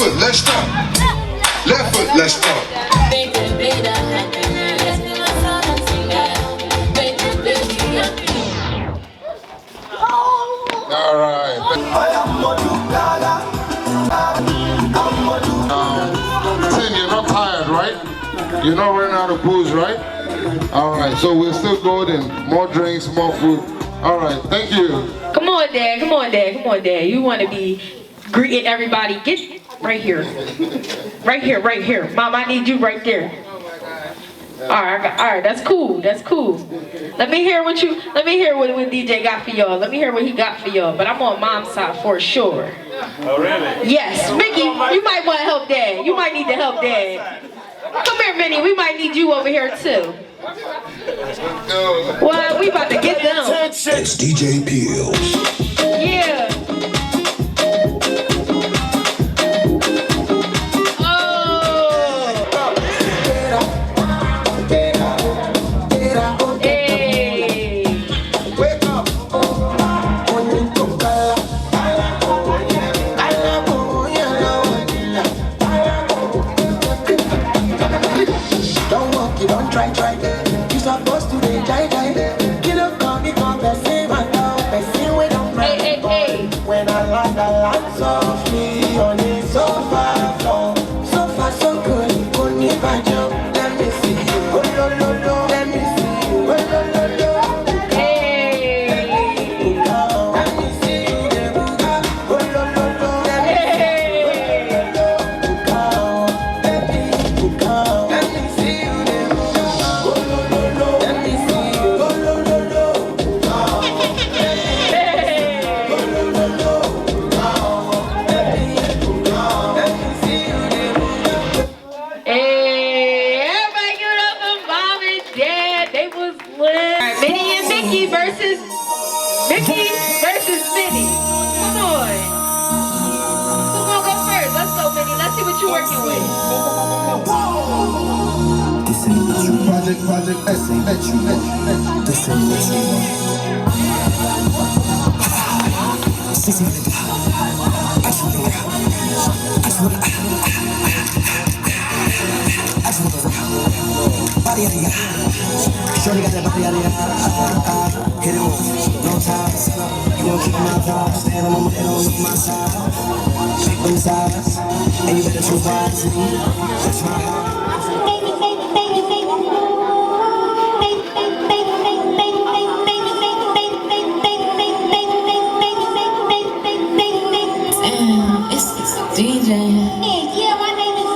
foot, let's stop. Left foot, let's stop. All right. Tim, you're not tired, right? You're not running out of booze, right? All right, so we're still golden. More drinks, more food. All right, thank you. Come on, Dad. Come on, Dad. Come on, Dad. You want to be greeting everybody. Get right here. Right here, right here. Mom, I need you right there. All right, that's cool. That's cool. Let me hear what DJ got for y'all. Let me hear what he got for y'all. But I'm on Mom's side for sure. Oh, really? Yes, Mickey, you might want to help Dad. You might need to help Dad. Come here, Minnie. We might need you over here too. Well, we about to get them. It's DJ Peel. Yeah. Project essay, bet you. This ain't what you want. Sissy, I just wanna rock. Body out of ya. Shorty got that body out of ya. Hit it once, no time. You gon' keep my vibe. Stand on my head on my side. Shake them sides, and you better choose wisely. That's my heart. DJ. Yeah, my name is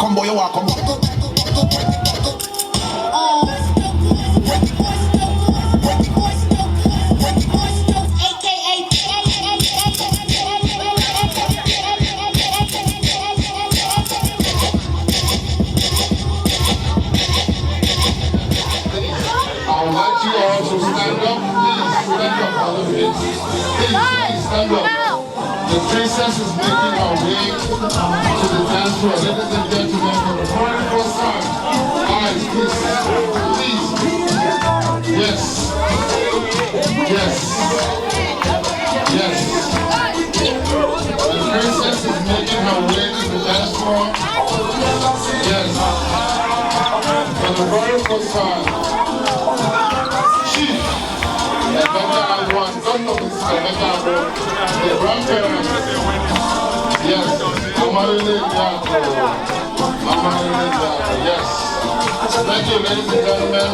Combo yo walk, I'll let you all to stand up. Please stand up, all of you. Please stand up. The princess is making her way to the dance floor. Ladies and gentlemen, for the very first time. Guys, please. Yes. Yes. Yes. The princess is making her way to the dance floor. Yes. For the very first time. Chief. The grandparents. Yes. Yes. Thank you, ladies and gentlemen.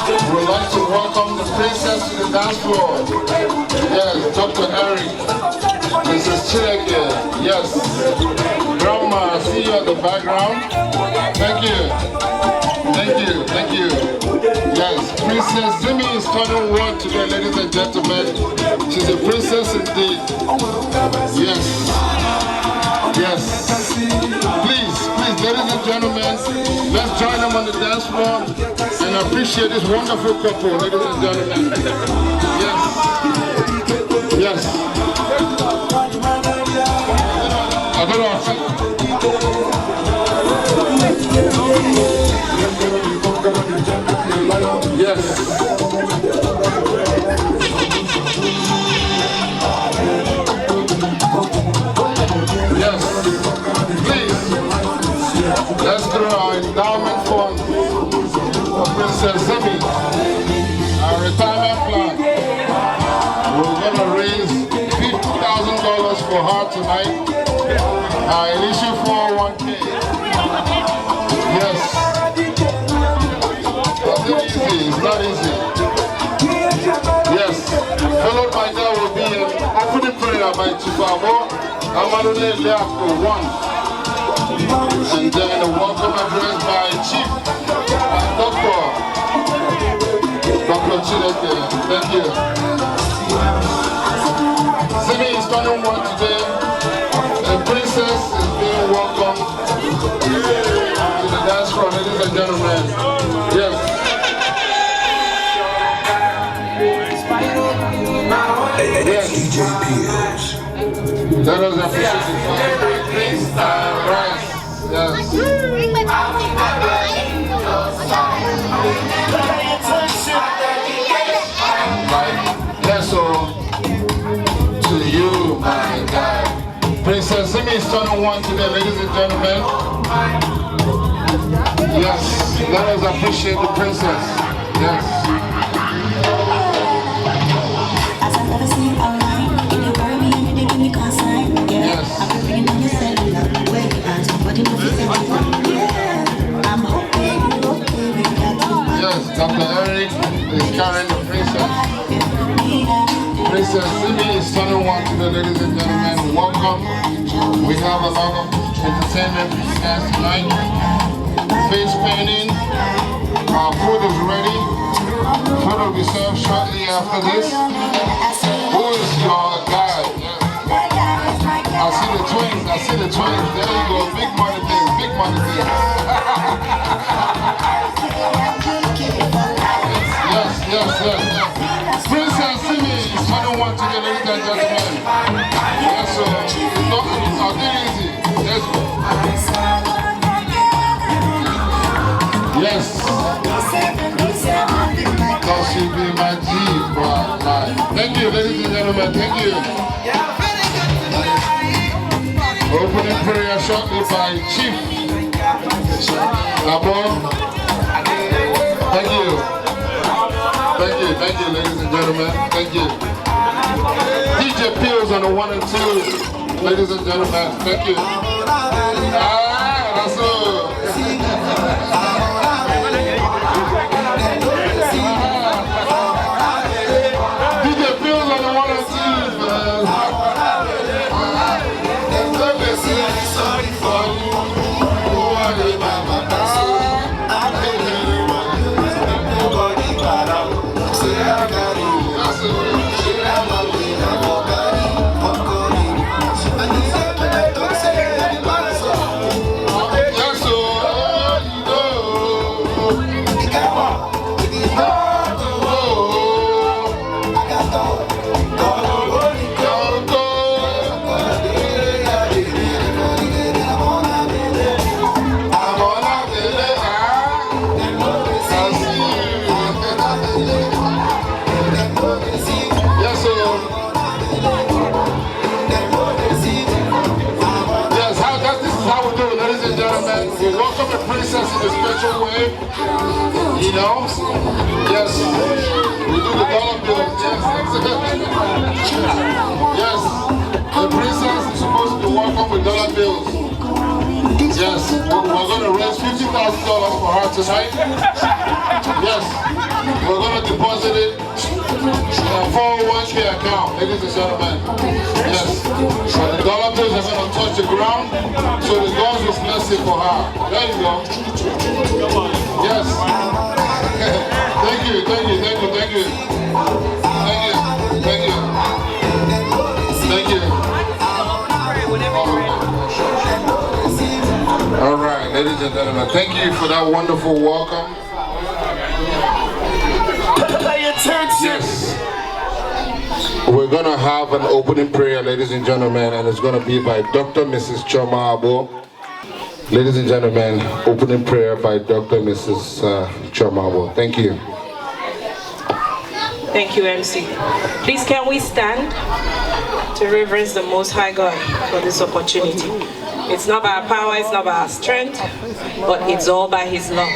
We would like to welcome the princess to the dance floor. Yes, Dr. Eric, Mrs. Chinaeke. Yes. Grandma, I see you at the background. Thank you. Thank you. Thank you. Yes, Princess Zimi is turning one today, ladies and gentlemen. She's a princess indeed. Yes. Yes. and gentlemen, let's join them on the dance floor and appreciate this wonderful couple, ladies and gentlemen. Yes. Yes. Yes. Yes. Please, let's throw our endowment fund for Princess Zimi, our retirement plan. We're going to raise $50,000 for her tonight. Our initial 401k. Yes. It's not easy. Yes. Followed by that will be an opening prayer by Chief Abo, Amadou Leako One. And then a welcome address by Chief Dr. Chinaeke. Thank you. Zimi is turning one today. The princess is being welcomed to the dance floor, ladies and gentlemen. Yes. Yes. Let us appreciate the please rise. Yes. Yes, so to you, my God. Princess Zimi is turning one today, ladies and gentlemen. Yes, let us appreciate the princess. Yes. Yes. Yes, Dr. Eric is carrying the princess. Princess Zimi is turning one today, ladies and gentlemen. Welcome. We have a lot of entertainment for you guys tonight. Face painting. Our food is ready. Food will be served shortly after this. Who is your guy? I see the twins. I see the twins. There you go. Big money things. Big money things. Yes, yes, yes, yes. Princess Zimi is turning one today, ladies and gentlemen. Yes, so it's not easy. Yes. Yes. That should be my G for our life. Thank you, ladies and gentlemen. Thank you. Opening prayer shortly by Chief Abo. Thank you. Thank you, ladies and gentlemen. Thank you. DJ Pills on the 1 and 2, ladies and gentlemen. Thank you. That's all. DJ Pills on the 1 and 2, man. Sorry for you. We welcome the princess in a special way, you know. Yes, we do the dollar bills. Yes, the princess is supposed to be welcomed with dollar bills. Yes, we're going to raise $50,000 for her tonight. Yes, we're going to deposit it in a 401k account, ladies and gentlemen. Yes, so the dollar bills are going to touch the ground, so the God's will bless it for her. There you go. Yes. Thank you. All right, ladies and and gentlemen. Thank you for that wonderful welcome. Yes. We're going to have an opening prayer, ladies and gentlemen, and it's going to be by Dr. Mrs. Choma Abo. Ladies and gentlemen, opening prayer by Dr. Mrs. Choma Abo. Thank you. Thank you, MC. Please, can we stand to reverence the Most High God for this opportunity? It's not by our power, it's not by our strength, but it's all by His love.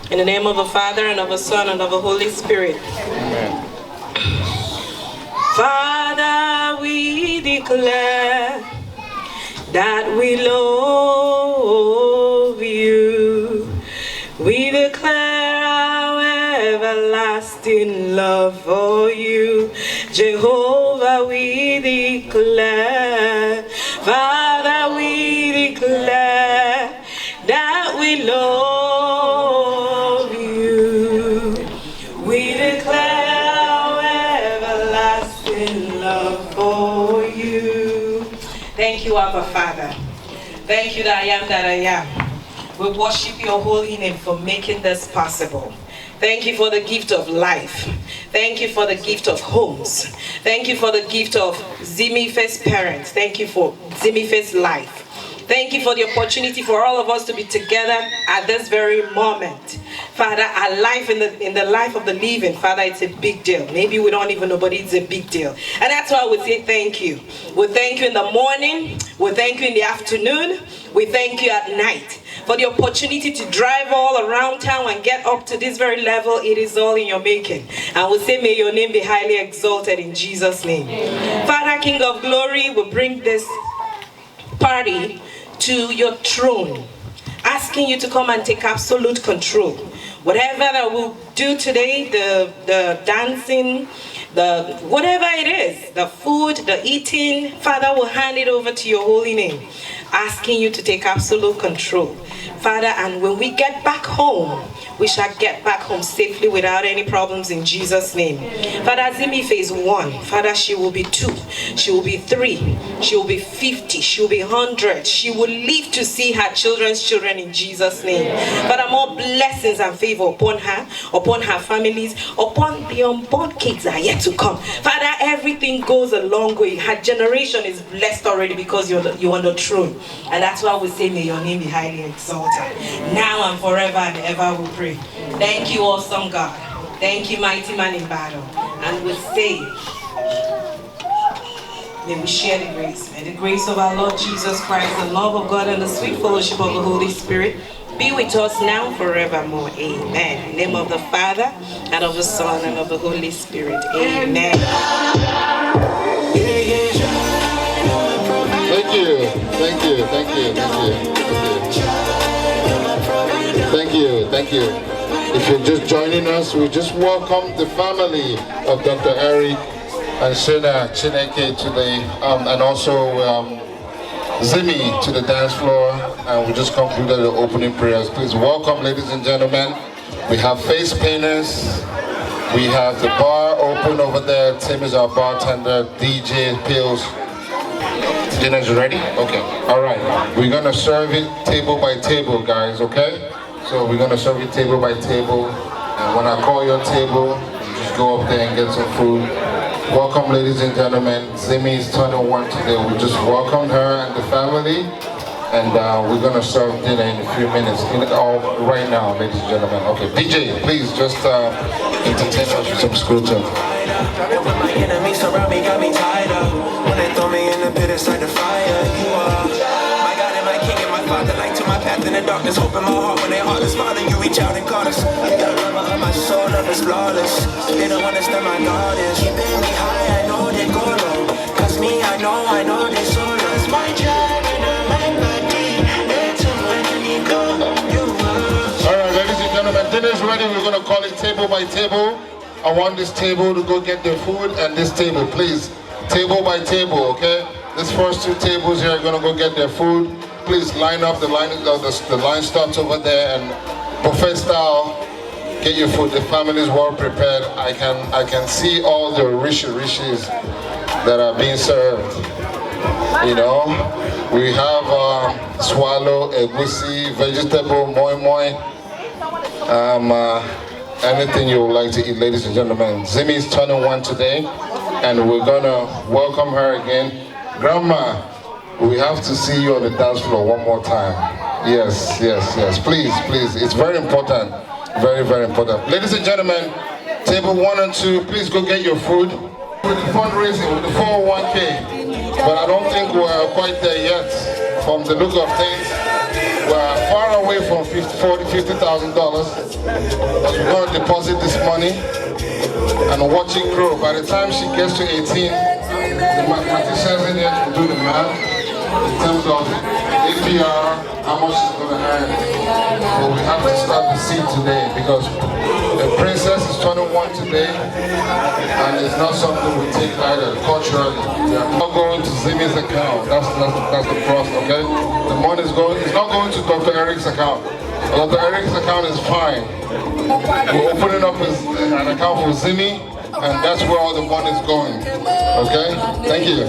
In the name of the Father, and of the Son, and of the Holy Spirit. Amen. Father, we declare that we love you. We declare our everlasting love for you. Jehovah, we declare. Father, we declare that we love you. We declare our everlasting love for you. Thank you, Abba Father. Thank you that I am that I am. We worship your holy name for making this possible. Thank you for the gift of life. Thank you for the gift of homes. Thank you for the gift of Zimi First parents. Thank you for Zimi First life. Thank you for the opportunity for all of us to be together at this very moment. Father, our life in the life of the living, Father, it's a big deal. Maybe we don't even know, but it's a big deal. And that's why we say thank you. We thank you in the morning. We thank you in the afternoon. We thank you at night for the opportunity to drive all around town and get up to this very level. It is all in your making. And we say, may your name be highly exalted in Jesus' name. Amen. Father, King of glory, we bring this party to your throne, asking you to come and take absolute control. Whatever that we'll do today, the dancing, the whatever it is, the food, the eating, Father, we'll hand it over to your holy name, asking you to take absolute control. Father, and when we get back home, we shall get back home safely without any problems in Jesus' name. Father, Zimi phase 1, Father, she will be 2, she will be 3, she will be 50, she will be 100. She will live to see her children's children in Jesus' name. Father, more blessings and favor upon her, upon her families, upon the unborn kids that are yet to come. Father, everything goes a long way. Her generation is blessed already because you're on the throne. And that's why we say, may your name be highly exalted. Now and forever and ever we pray. Thank you, awesome God. Thank you, mighty man in battle. And we say, may we share the grace. May the grace of our Lord Jesus Christ, the love of God, and the sweet fellowship of the Holy Spirit be with us now forevermore. Amen. In the name of the Father, and of the Son, and of the Holy Spirit. Amen. Thank you. Thank you. Thank you. Thank you. Thank you. Thank you. If you're just joining us, we just welcome the family of Dr. Eric and Zimi Chinaeke to the and also Zimi to the dance floor, and we just concluded the opening prayers. Please welcome, ladies and gentlemen. We have face painters. We have the bar open over there. Tim is our bartender. DJ Pills. Dinner's ready? Okay. All right. We're gonna serve it table by table, guys. Okay. So we're gonna serve it table by table, and when I call your table, you just go up there and get some food. Welcome, ladies and gentlemen. Zimi is turning 1 today. We just welcomed her and the family, and we're gonna serve dinner in a few minutes. Right now, ladies and gentlemen. Okay, DJ, please just entertain us with some school tune. My enemies surround me, got me tied up. When they throw me in the pit, it's like the fire. You are my God and my King and my Father. Light to my path in the darkness, hope in my heart. When they heartless, Father, you reach out and call us. The lover of my soul, love is flawless. They don't understand my God is keeping me high. I know they go low. Cause me, I know they so lost. My child and my body. That's when you go. Alright, ladies and gentlemen, dinner's ready. We're gonna call it table by table. I want this table to go get their food, and this table, please, table by table, okay? This first 2 tables here are gonna go get their food. Please line up. The line starts over there, and buffet style. Get your food. The family is well prepared. I can see all the riches that are being served. You know, we have swallow, egusi, vegetable, moi moi. Anything you would like to eat, ladies and gentlemen. Zimi is turning 1 today, and we're gonna welcome her again. Grandma, we have to see you on the dance floor one more time. Yes, yes, yes. Please, please. It's very important. Very, very important. Ladies and gentlemen, table 1 and 2, please go get your food. With the fundraising, with the 401k, but I don't think we're quite there yet. From the look of things, we're far away from $50,000. But we're going to deposit this money and watch it grow. By the time she gets to 18, the mathematicians in here can do the math in terms of APR, how much she's going to earn. But we have to start the seed today because the princess is 21 today, and it's not something we take either culturally. We are not going to Zimi's account. That's the process, okay? The money is going. It's not going to Dr. Eric's account. Dr. Eric's account is fine. We're opening up an account for Zimi, and that's where all the money is going. Okay? Thank you.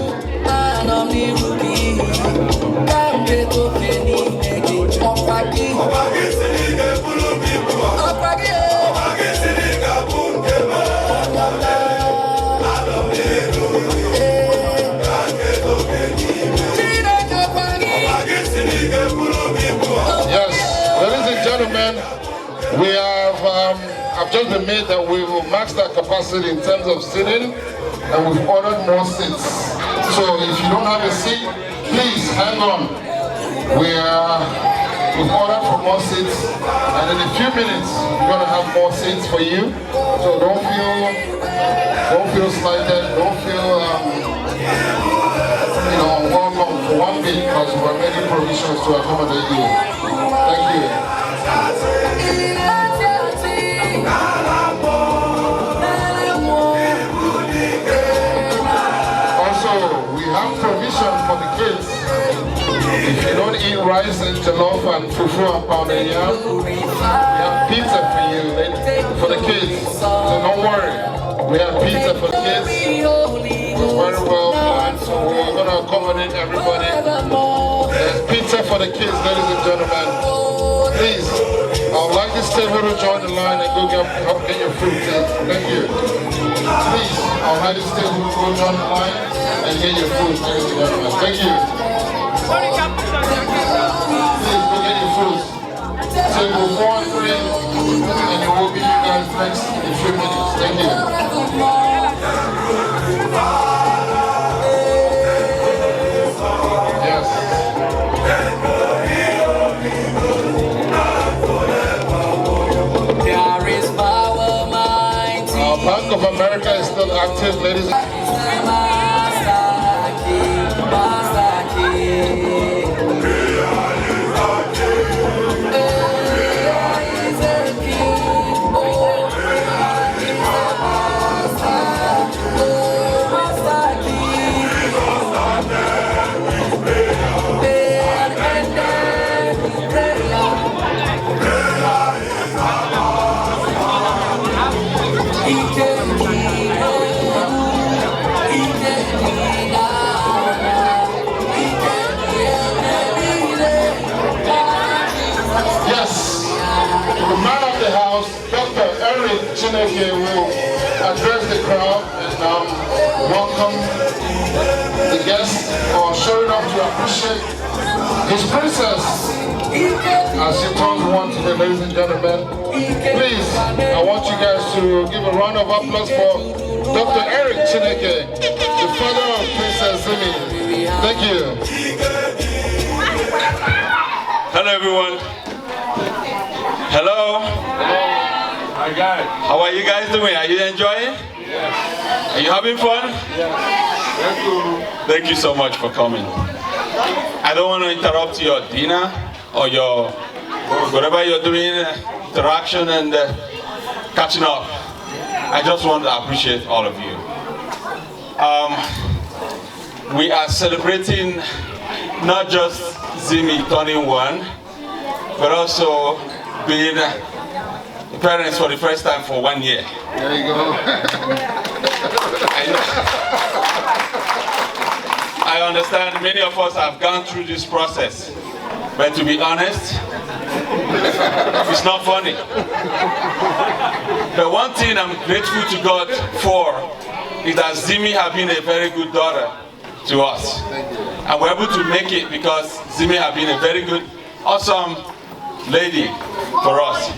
Yes, ladies and gentlemen, we have, I've just been made that we will max that capacity in terms of sitting, and we've ordered more seats. So if you don't have a seat, please hang on. We've ordered for more seats, and in a few minutes, we're going to have more seats for you. So don't feel slighted, don't feel, unwelcome for one bit, because we're making provisions to accommodate you. Thank you. Also, we have provision for the kids. If you don't eat rice and jollof and fufu and pounded yam, we have pizza for you, for the kids. So don't worry, we have pizza for the kids. It's very well planned, so we're going to accommodate everybody. There's pizza for the kids, ladies and gentlemen. Please, I would like this table to join the line and go get your food. Thank you. Please, I would like this table to go join the line and get your food, ladies and gentlemen. Thank you. Please, go get your food. Table 4 and 3, and it will be you guys next in a few minutes. Thank you. Bank of America is still active, ladies and Zimi Chinaeke will address the crowd and welcome the guests for showing up to appreciate his princess as she turns 1 today, ladies and gentlemen. Please, I want you guys to give a round of applause for Dr. Eric Chinaeke, the father of Princess Zimi. Thank you. Hello, everyone. Hello. Hi, guys. How are you guys doing? Are you enjoying? Yes. Are you having fun? Yes. Thank you. Thank you so much for coming. I don't want to interrupt your dinner or your whatever you're doing, interaction and catching up. I just want to appreciate all of you. We are celebrating not just Zimi turning 1, but also being parents for the first time for 1 year. There you go. I understand many of us have gone through this process. But to be honest, it's not funny. But one thing I'm grateful to God for is that Zimi has been a very good daughter to us. And we're able to make it because Zimi has been a very good, awesome lady for us.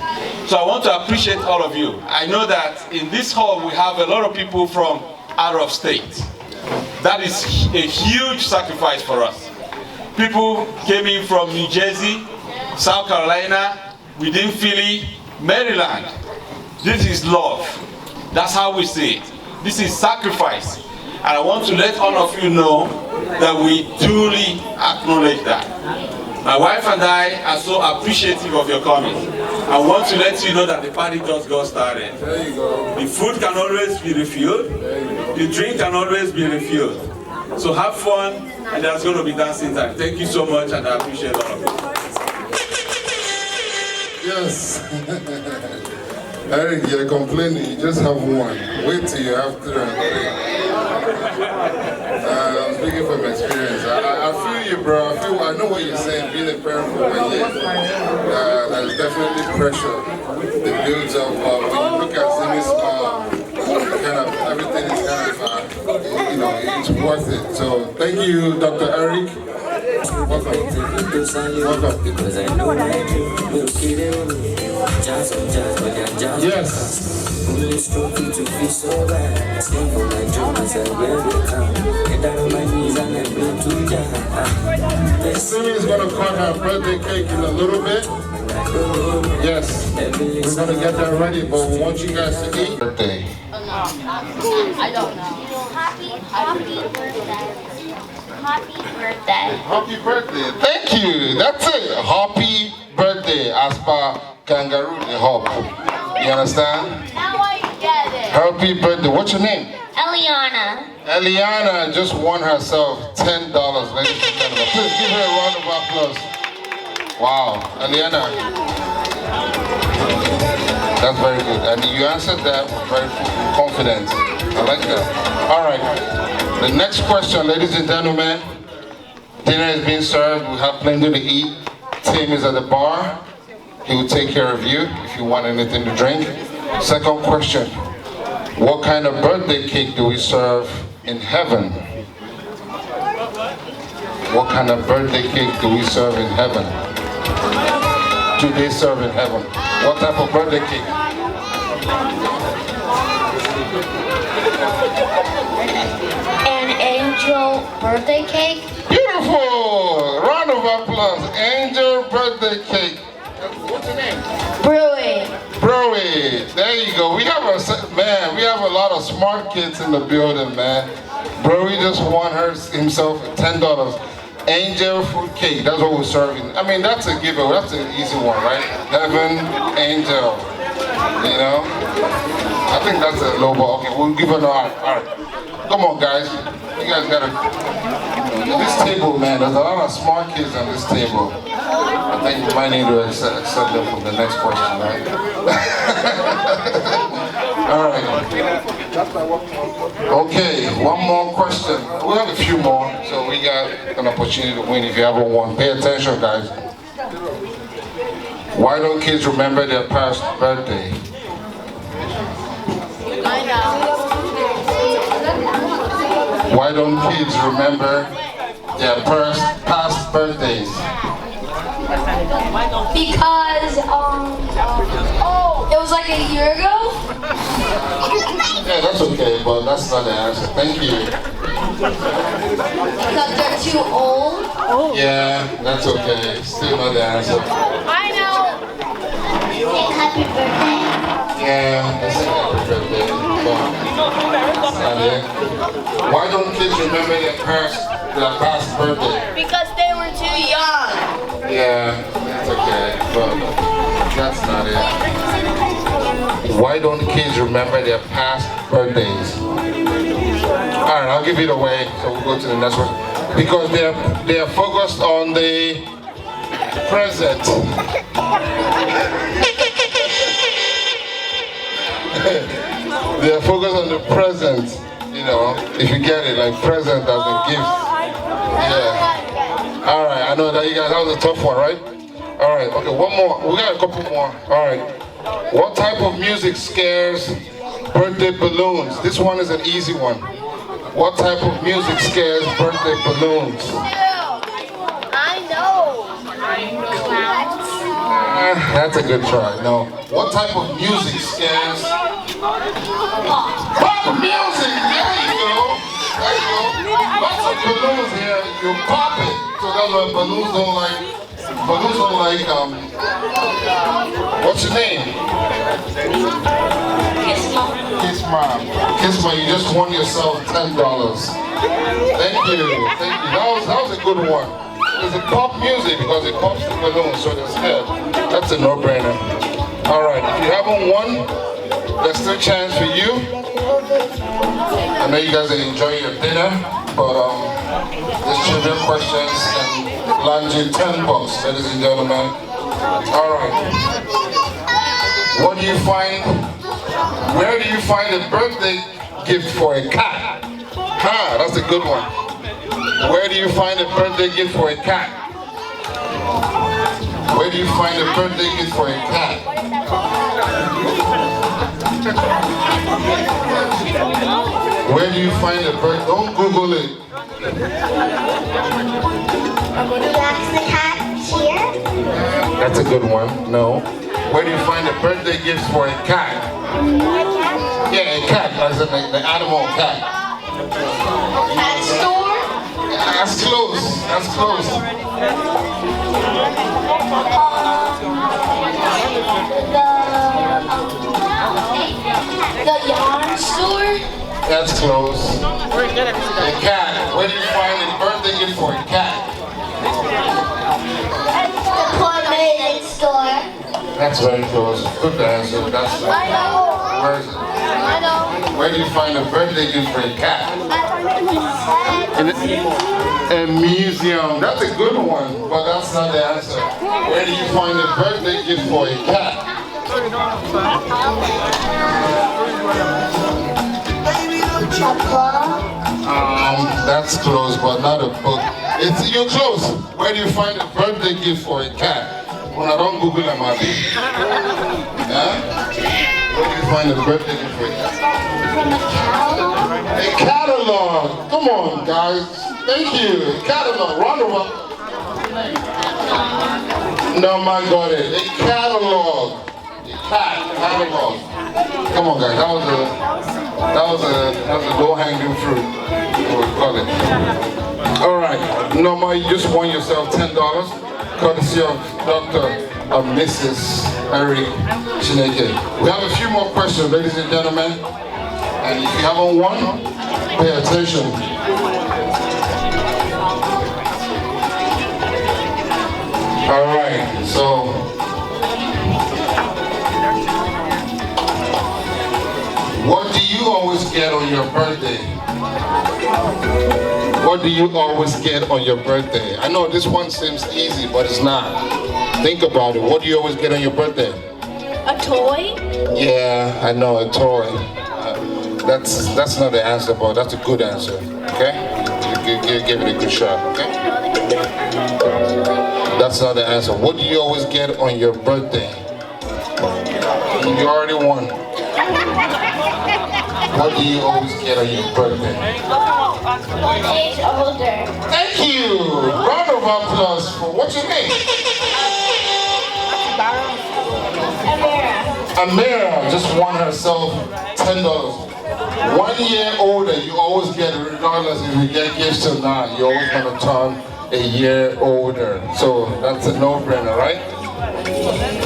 So I want to appreciate all of you. I know that in this hall we have a lot of people from out of state. That is a huge sacrifice for us. People came in from New Jersey, South Carolina, within Philly, Maryland. This is love. That's how we see it. This is sacrifice. And I want to let all of you know that we truly acknowledge that. My wife and I are so appreciative of your coming. I want to let you know that the party just got started. There you go. The food can always be refilled. The drink can always be refilled. So have fun, and there's going to be dancing time. Thank you so much, and I appreciate all of you. Yes. Eric, you're complaining. You just have one. Wait till you have 3 and 3. I'm speaking from experience. I feel you, bro. I know what you're saying. Being a parent for 1 year, there's definitely pressure. The builds up. When you look at Zimi's kind of everything is kind of, you know, it's worth it. So thank you, Dr. Eric. Welcome. Welcome. Yes. Zimi is going to cut her birthday cake in a little bit. Yes. We're going to get that ready, but we want you guys to eat. Birthday. I don't know. Happy birthday. Happy birthday. Happy birthday. Thank you. That's it. Happy birthday as per kangaroo the hop. You understand? Now I get it. Happy birthday. What's your name? Eliana. Eliana just won herself $10, ladies and gentlemen. Please give her a round of applause. Wow. Eliana. That's very good. And you answered that with very confident. I like that. All right. The next question, ladies and gentlemen. Dinner is being served. We have plenty to eat. Tim is at the bar. He will take care of you if you want anything to drink. Second question. What kind of birthday cake do we serve in heaven? What kind of birthday cake do we serve in heaven? Do they serve in heaven? What type of birthday cake? An angel birthday cake. Beautiful! Round of applause. Angel birthday cake. What's your name? Brewing. Broey. There you go. We have a lot of smart kids in the building, man. Broey just won himself $10. Angel fruit cake. That's what we're serving. I mean, that's a giveaway. That's an easy one, right? Heaven, angel. You know? I think that's a low ball. Okay, we'll give it an all right. Come on, guys. You guys gotta. This table, man, there's a lot of smart kids on this table. I think we might need to accept them from the next question, right? All right. Okay, one more question. We have a few more, so we got an opportunity to win if you haven't won. Pay attention, guys. Why don't kids remember their past birthday? I know. Why don't kids remember their past birthdays? Because, it was like a year ago? Yeah, that's okay, but that's not the answer. Thank you. Because they're too old? Yeah, that's okay. Still not the answer. I know. Say happy birthday. Yeah, that's a happy birthday. But that's not it. Why don't kids remember their past birthday? Because they were too young. Yeah, that's okay, but that's not it. Why don't kids remember their past birthdays? Alright, I'll give it away, so we'll go to the next one. Because they are focused on the present. They are focused on the present, you know, if you get it, like present as a gift. Yeah. All right, I know that you guys, that was a tough one, right? All right, okay, one more. We got a couple more. All right. What type of music scares birthday balloons? This one is an easy one. What type of music scares birthday balloons? I know. That's a good try. No. What type of music scares? Pop music! There you go. There you go. Lots of balloons here. You pop it. So that's why balloons don't like. What's your name? Kiss Mom. Kiss Mom. Kiss Mom, you just won yourself $10. Thank you. Thank you. That was a good one. It's a pop music because it pops the balloon, so they're scared. That's a no-brainer. All right, if you haven't won, there's still a chance for you. I know you guys are enjoying your dinner, but there's trivia questions and land you $10, ladies and gentlemen. All right. Where do you find a birthday gift for a cat? That's a good one. Where do you find a birthday gift for a cat? Where do you find a birthday gift for a cat? Where do you find a birthday? Don't Google it. That's the cat here? That's a good one. No. Where do you find a birthday gift for a cat? Yeah, a cat, as in the animal cat. Cat store? That's close. That's close. The yarn store? That's close. A cat. Where do you find a birthday gift for a cat? The clothing store. That's very close. Good answer. That's I know. where is it? I know. Where do you find a birthday gift for a cat? In a museum. That's a good one, but that's not the answer. Where do you find a birthday gift for a cat? That's close, but not a book. You're close. Where do you find a birthday gift for a cat? When I don't Google them, I'll be. Yeah? Where do you find a birthday gift for a cat? From a catalog? A catalog. Come on, guys. Thank you. A catalog. Round of applause. No, man, got it. A catalog. A catalog. Come on, guys. That was a low-hanging fruit. We'll call it. All right. Norma, you just won yourself $10, courtesy of Dr. and Mrs. Zimi Chinaeke. We have a few more questions, ladies and gentlemen. And if you haven't won, pay attention. All right, so what do you always get on your birthday? What do you always get on your birthday? I know this one seems easy, but it's not. Think about it. What do you always get on your birthday? A toy? Yeah, I know, a toy. That's not the answer, but that's a good answer. Okay? Give it a good shot. Okay? That's not the answer. What do you always get on your birthday? You already won. What do you always get on your birthday? 1 age older. Thank you! Round of applause for what's your name? Amira just won herself $10. 1 year older, you always get, regardless if you get gifts or not, you're always going to turn a year older. So that's a no-brainer, right?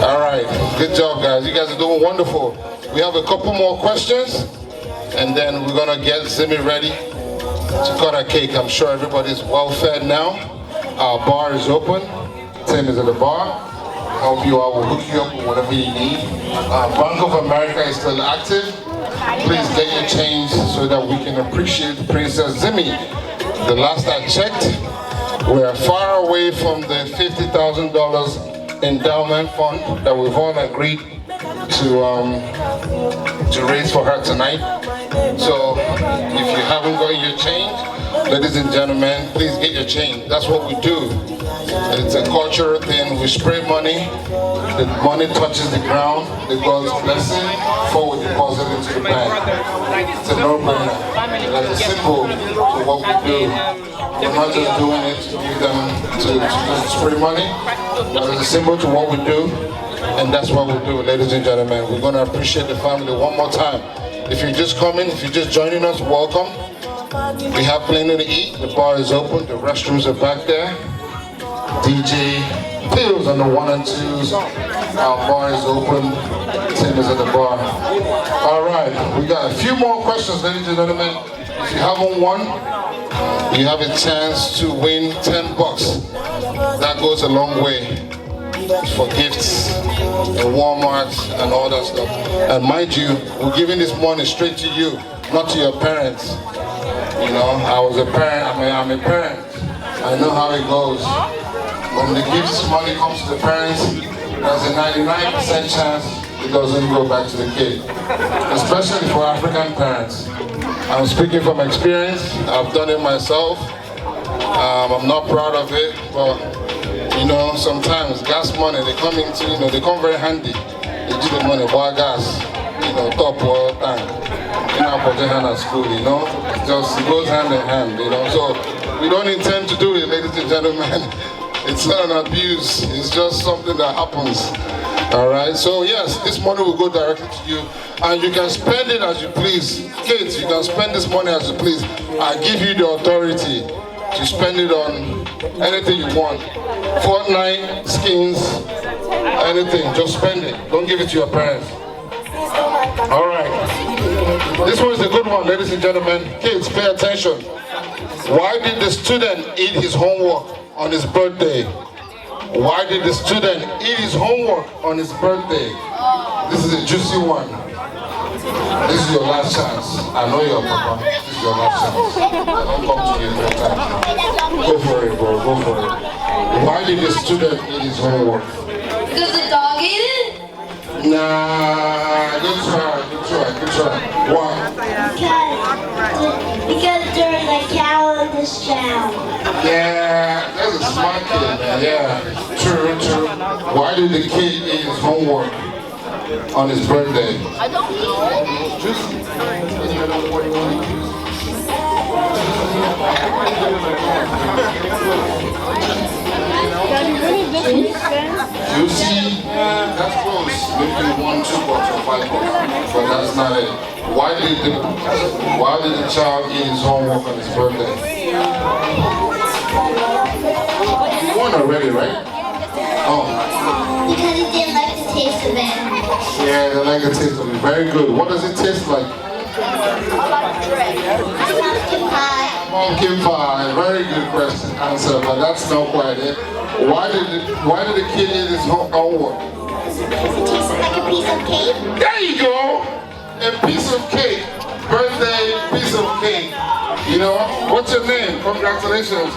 All right, good job, guys. You guys are doing wonderful. We have a couple more questions, and then we're going to get Zimi ready to cut our cake. I'm sure everybody's well fed now. Our bar is open. Tim is at the bar. Help you out, we'll hook you up with whatever you need. Bank of America is still active. Please get your change so that we can appreciate Princess Zimi. The last I checked, we're far away from the $50,000 endowment fund that we've all agreed to raise for her tonight. So if you haven't got your change, Ladies and gentlemen, please get your change. That's what we do. It's a cultural thing. We spray money. The money touches the ground. The God's blessing before we deposit into the bank. It's a no-brainer. It's simple to what we do. We're not just doing it to give them to just spray money, but it's a symbol to what we do, and that's what we do, ladies and gentlemen. We're going to appreciate the family one more time. If you're just coming, if you're just joining us, welcome. We have plenty to eat. The bar is open. The restrooms are back there. DJ Pills on the 1 and 2s. Our bar is open. Tim is at the bar. All right, we got a few more questions, ladies and gentlemen. If you haven't won, you have a chance to win $10. That goes a long way for gifts and Walmart and all that stuff. And mind you, we're giving this money straight to you, not to your parents. You know, I was a parent, I'm a parent. I know how it goes. When the gifts money comes to the parents, there's a 99% chance it doesn't go back to the kid. Especially for African parents. I'm speaking from experience. I've done it myself. I'm not proud of it, but you know, sometimes gas money, they come into, you know, they come very handy. They give the money, buy gas, you know, top oil tank. You know, put your hand at school, you know. It goes hand in hand, you know. So we don't intend to do it, ladies and gentlemen. It's not an abuse. It's just something that happens. All right. So yes, this money will go directly to you, and you can spend it as you please. Kids, you can spend this money as you please. I give you the authority to spend it on anything you want. Fortnite, skins, anything. Just spend it. Don't give it to your parents. All right. This one is a good one, ladies and gentlemen. Kids, pay attention. Why did the student eat his homework on his birthday? Why did the student eat his homework on his birthday? This is a juicy one. This is your last chance. I know you're papa. This is your last chance. Don't come to you more time. Go for it, bro. Go for it. Why did the student eat his homework? Because the dog ate it? Nah, good try. Why? Because there's a cow in this town. Yeah, that's a smart kid, man. Yeah, true. Why did the kid eat his homework on his birthday? I don't know. Juicy? That's close. Maybe 1, 2 bucks or 5 bucks, but that's not it. Why did the child eat his homework on his birthday? You won already, right? Oh. Because he didn't like the taste of it. Yeah, they like the taste of it. Very good. What does it taste like? Pumpkin pie. Pumpkin pie. Very good question, answer, but that's not quite it. Why did the kid eat his homework? Does it taste like a piece of cake? There you go! A piece of cake. Birthday piece of cake. You know, what's your name? Congratulations.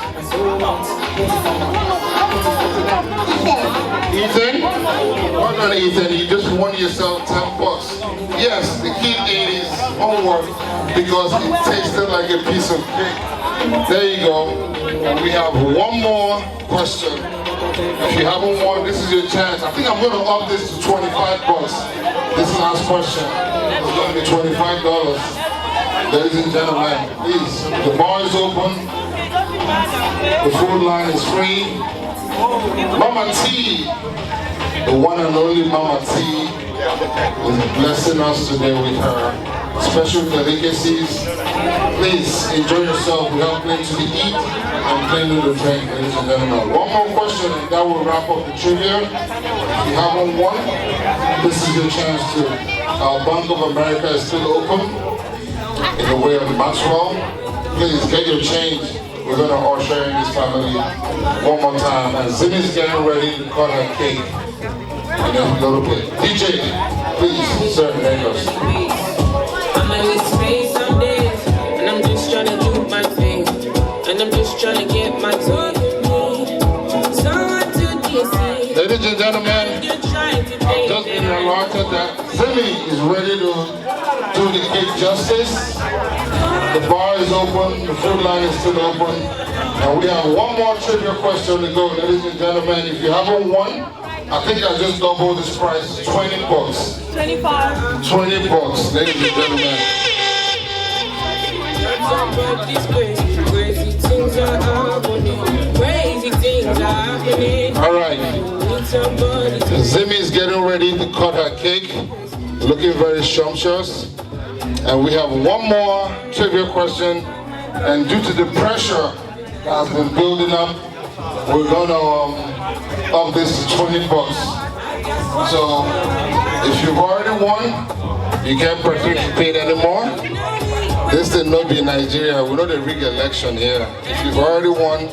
Ethan? Well done, Ethan. You just won yourself $10. Yes, the kid ate his homework because it tasted like a piece of cake. There you go. And we have one more question. If you haven't won, this is your chance. I think I'm going to up this to $25. This last question is going to be $25. Ladies and gentlemen, please, the bar is open. The food line is free. Mama T, the one and only Mama T, is blessing us today with her special delicacies. Please enjoy yourself. We have plenty to eat and plenty to drink, ladies and gentlemen. One more question and that will wrap up the trivia. If you haven't won, this is your chance to. Our Bank of America is still open in the way of Maxwell. Please get your change. We're going to usher in this family one more time. And Zimi's getting ready to cut her cake in a little bit. DJ, please serenade us. I'm in this space some days, and I'm just trying to do my thing, and I'm just trying to get my toy. So what do you see? Ladies and gentlemen, You're trying to I've just been alerted that Zimi is ready to do do the cake justice. The bar is open, the food line is still open. And we have one more trivia question to go, ladies and gentlemen. If you haven't won, I think I just doubled this price, 20 bucks. 25. 20 bucks, ladies and gentlemen. All right. Zimi is getting ready to cut her cake, looking very sumptuous. And we have one more trivia question. And due to the pressure that has been building up, we're gonna up this to 20 bucks. So if you've already won, you can't participate anymore. This is not be Nigeria. We know the rig election here. If you've already won,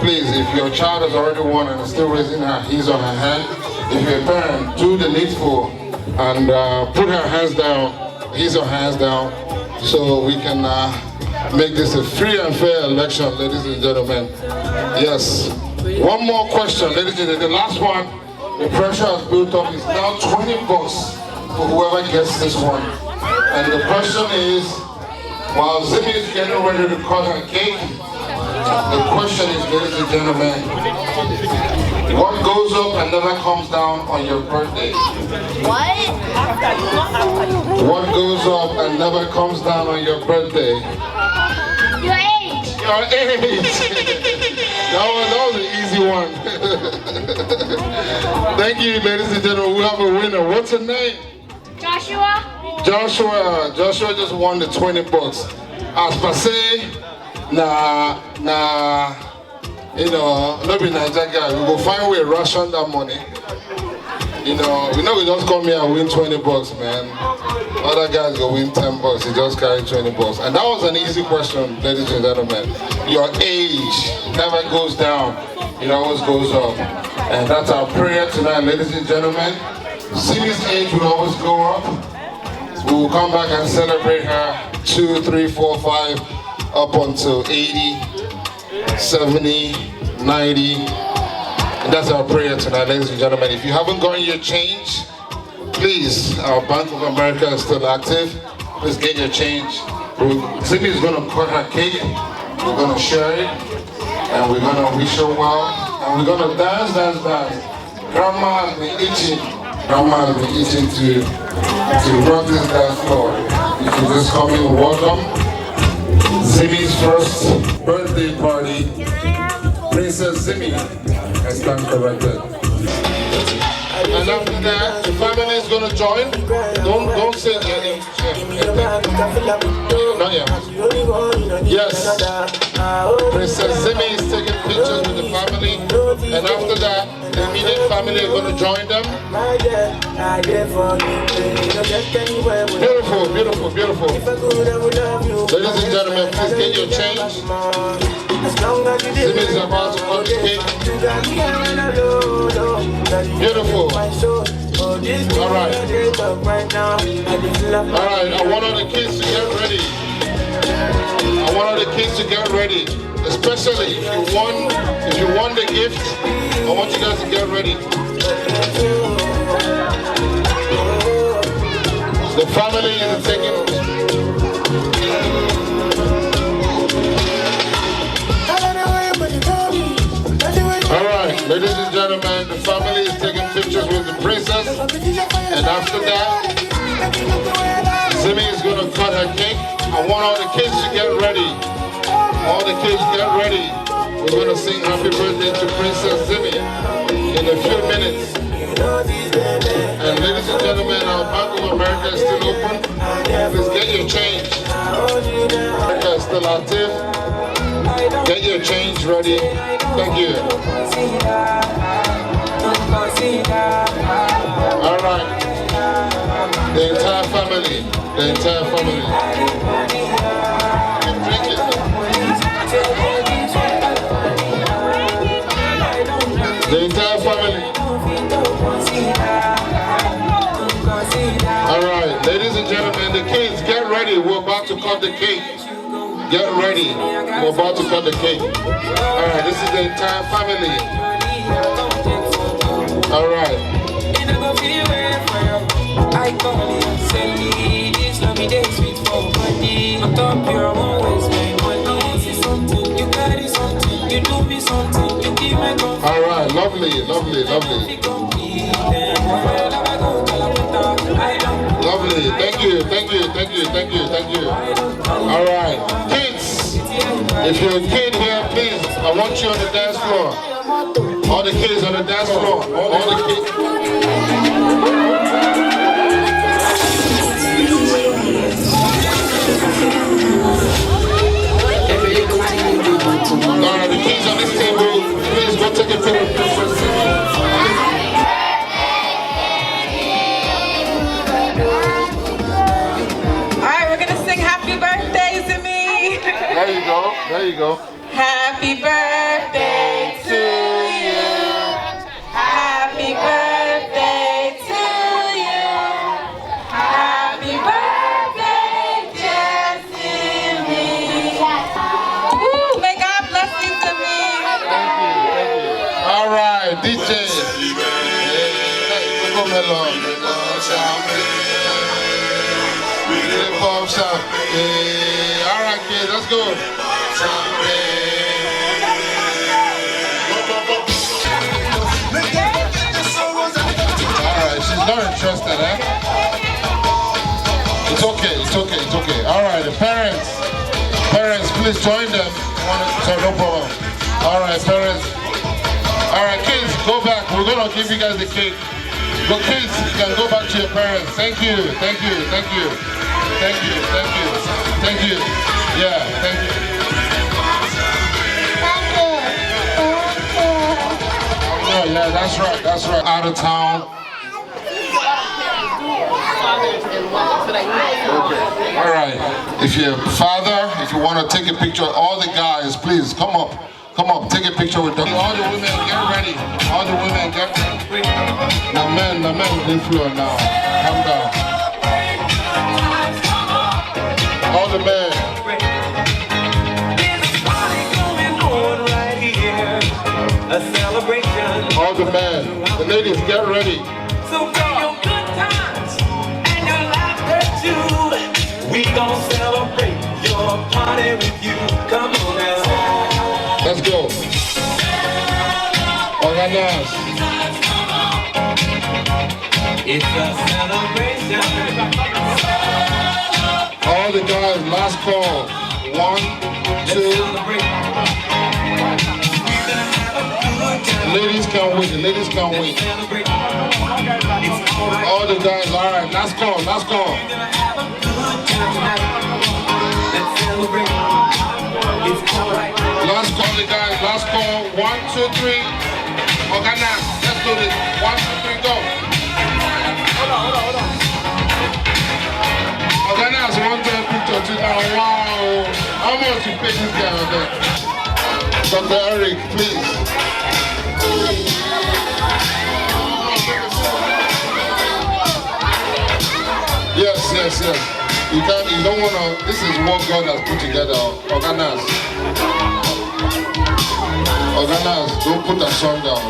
please, if your child has already won and is still raising his or her hand, if you're a parent, do the needful and put her hands down, his or her hands down, so we can make this a free and fair election, ladies and gentlemen. Yes. One more question, ladies and gentlemen. The last one, the pressure has built up, is now 20 bucks for whoever gets this one. And the question is, while Zimi is getting ready to cut her cake, the question is, ladies and gentlemen, what goes up and never comes down on your birthday? What? What goes up and never comes down on your birthday? Your age. Your age. That was an easy one. Thank you, ladies and gentlemen. We have a winner. What's her name? Joshua. Joshua just won the 20 bucks. As per se, you know, not be Nigeria guy. We will find a way to ration that money. You know, we just come here and win 20 bucks, man. Other guys go win 10 bucks. You just carry 20 bucks. And that was an easy question, ladies and gentlemen. Your age never goes down. It always goes up. And that's our prayer tonight, ladies and gentlemen. Zimi's age will always go up. We will come back and celebrate her 2, 3, 4, 5 up until 80, 70, 90. And that's our prayer tonight, ladies and gentlemen. If you haven't gotten your change, please, our Bank of America is still active. Please get your change. Zimi is going to cut her cake. We're going to share it. And we're going to wish her well. And we're going to dance. Grandma has been itching. Grandma has been itching to rock this dance floor. You can just come in and welcome Zimi's first birthday party. Princess Zimi has been corrected. And after that, the family is going to join. Don't say anything. Not yet. Yes. Princess Zimi is taking pictures with the family. And after that, the immediate family are going to join them. Beautiful, beautiful, beautiful. Ladies and gentlemen, please get your change. Zimi is about to cut the cake. Beautiful. Alright. Alright, I want all the kids to get ready. I want all the kids to get ready. Especially if you won the gift, I want you guys to get ready. The family is taking. Alright, ladies and gentlemen, the family is taking pictures with the princess. And after that, Zimi is going to cut her cake. I want all the kids to get ready. All the kids get ready. We're going to sing happy birthday to Princess Zimi in a few minutes. And ladies and gentlemen, our Bank of America is still open. Please get your change. America is still active. Get your change ready. Thank you. All right. The entire family. The entire family. Drink it. The entire family. All right, ladies and gentlemen, the kids, get ready. We're about to cut the cake. Get ready. We're about to cut the cake. All right, this is the entire family. All right. I call it, send me this, love me day sweet for body. On top your always my money. See something, you carry something, you do me something, you give me comfort. All right, lovely, lovely, lovely. Lovely, thank you, thank you, thank you, thank you, thank you. All right, kids, if you're a kid here, please, I want you on the dance floor. All the kids on the dance floor, all the kids. All right, the kids on this table, please go take a picture. There you go, there you go. Happy birthday to you. Happy birthday to you. Happy birthday, dear Zimi. Woo, may God bless you, Zimi. Thank you, thank you. All right, DJ. All right, kids, let's go. Alright, she's not interested, eh? It's okay, it's okay, it's okay. Alright, the parents, please join them. So no problem. Alright, parents. Alright, kids, go back. We're gonna give you guys the cake. But kids, you can go back to your parents. Thank you, thank you, thank you. Thank you, thank you, thank you. Yeah, thank you. Oh yeah, that's right, that's right. Out of town. Okay. All right. If you're a father, if you want to take a picture, all the guys, please come up. Come up, take a picture with them. All the women, get ready. All the women, get ready. The men, they floor now. Calm down. All the men. A celebration. All the men. The ladies, get ready. So bring your good times and your laughter too. We gon' celebrate your party with you. Come on now. Let's go. Organize. It's a celebration. All the guys, last call. 1, 2. Ladies can't wait, the ladies can't wait. All the guys, all right, last call, last call. Last call, the guys, last call. 1, 2, 3. Organize, let's do this. 1, 2, 3, go. Hold on. Organize, 1, 2, 3, 2. Wow. How much you pay this guy on there? Dr. Eric, please. Yes. You don't wanna, this is what God has put together. Organize, don't put that song down.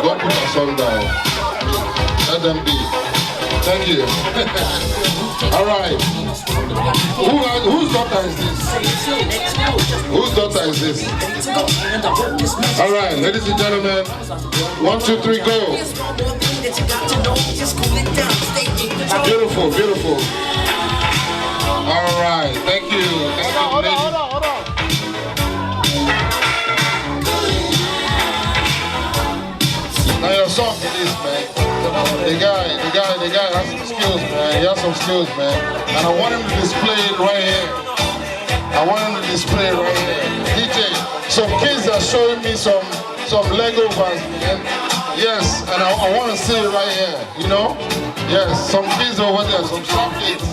Don't put that song down. Let them be. Thank you. All right. Whose daughter is this? Whose daughter is this? All right, ladies and gentlemen. 1, 2, 3, go. Beautiful. All right, thank you. Hold on. Now your song is this, man. The guy has some skills, man. He has some skills, man. And I want him to display it right here. DJ, some kids are showing me some Lego vans, man. Yes, and I want to see it right here, you know? Yes, some kids over there, some sharp kids.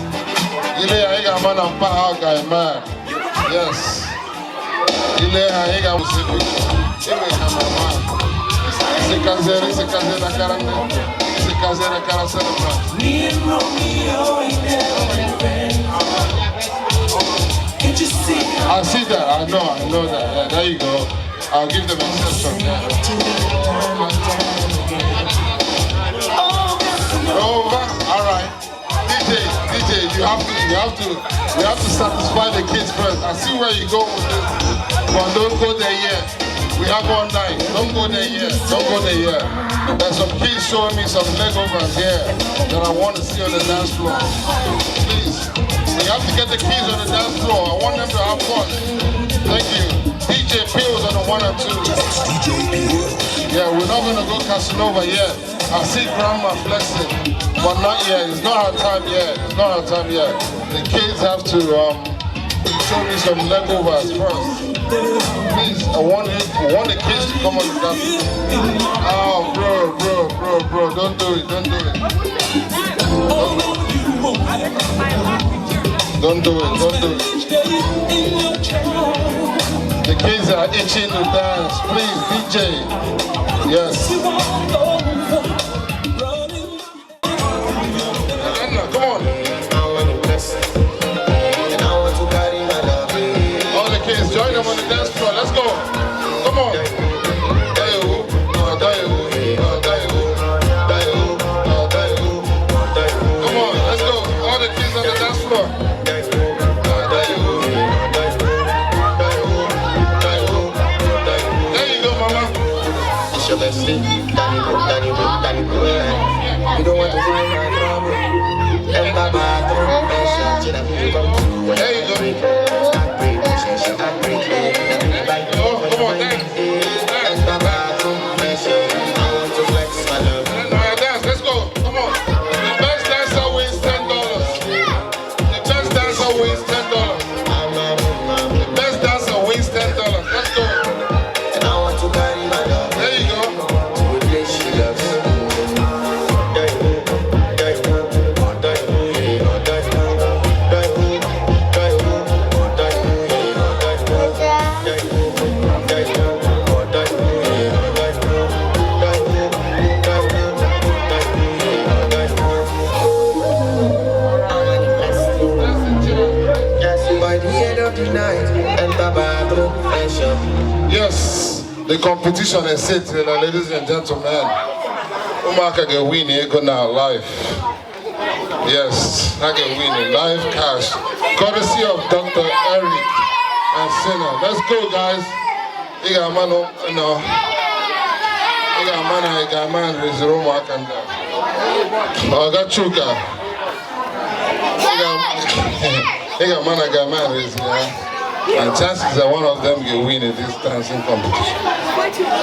You lay a man and power guy, man. Yes. You lay a man. Esse caseiro da cara, esse caseiro da cara cerebral. I see that, I know that. Yeah, there you go. I'll give them a exception. Yeah. we have to satisfy the kids first. I see where you go with this, but don't go there yet. We have all night. Don't go there yet. Don't go there yet. There's some kids showing me some legovers here that I want to see on the dance floor. Please, we have to get the kids on the dance floor. I want them to have fun. Thank you. DJ Pills on the 1 and 2. Yeah, we're not gonna go Casanova yet. I see Grandma blessing, but not yet. It's not our time yet. It's not our time yet. The kids have to show me some leftovers first. Please, I want the kids to come on the dance. Oh, bro, don't do it, don't do it. Don't do it, don't do it. The kids are itching to dance. Please, DJ. Yes. Come on. All the kids, join them on the dance floor. Let's go. Come on. Come on, let's go. All the kids on the dance floor. You don't want to find my trouble. And my bathroom pressure. Should I be come to There you go. Come on, dance. And my bathroom pressure. I want to flex my love. Dance, let's go. Come on. The best dancer wins $10. The best dancer wins $10. The best dancer wins $10. Let's go. And I want to carry my love. There you go. To a place she loves. Yes, the competition is set, ladies and gentlemen. Umaka get winning now live. Yes, I get winning live cash, courtesy of Dr. Eric and Sinner. Let's go, guys. You got man, no. You got man, raise your own mark and I got Chuka. You got man, raise your. And chances are one of them will win in this dancing competition.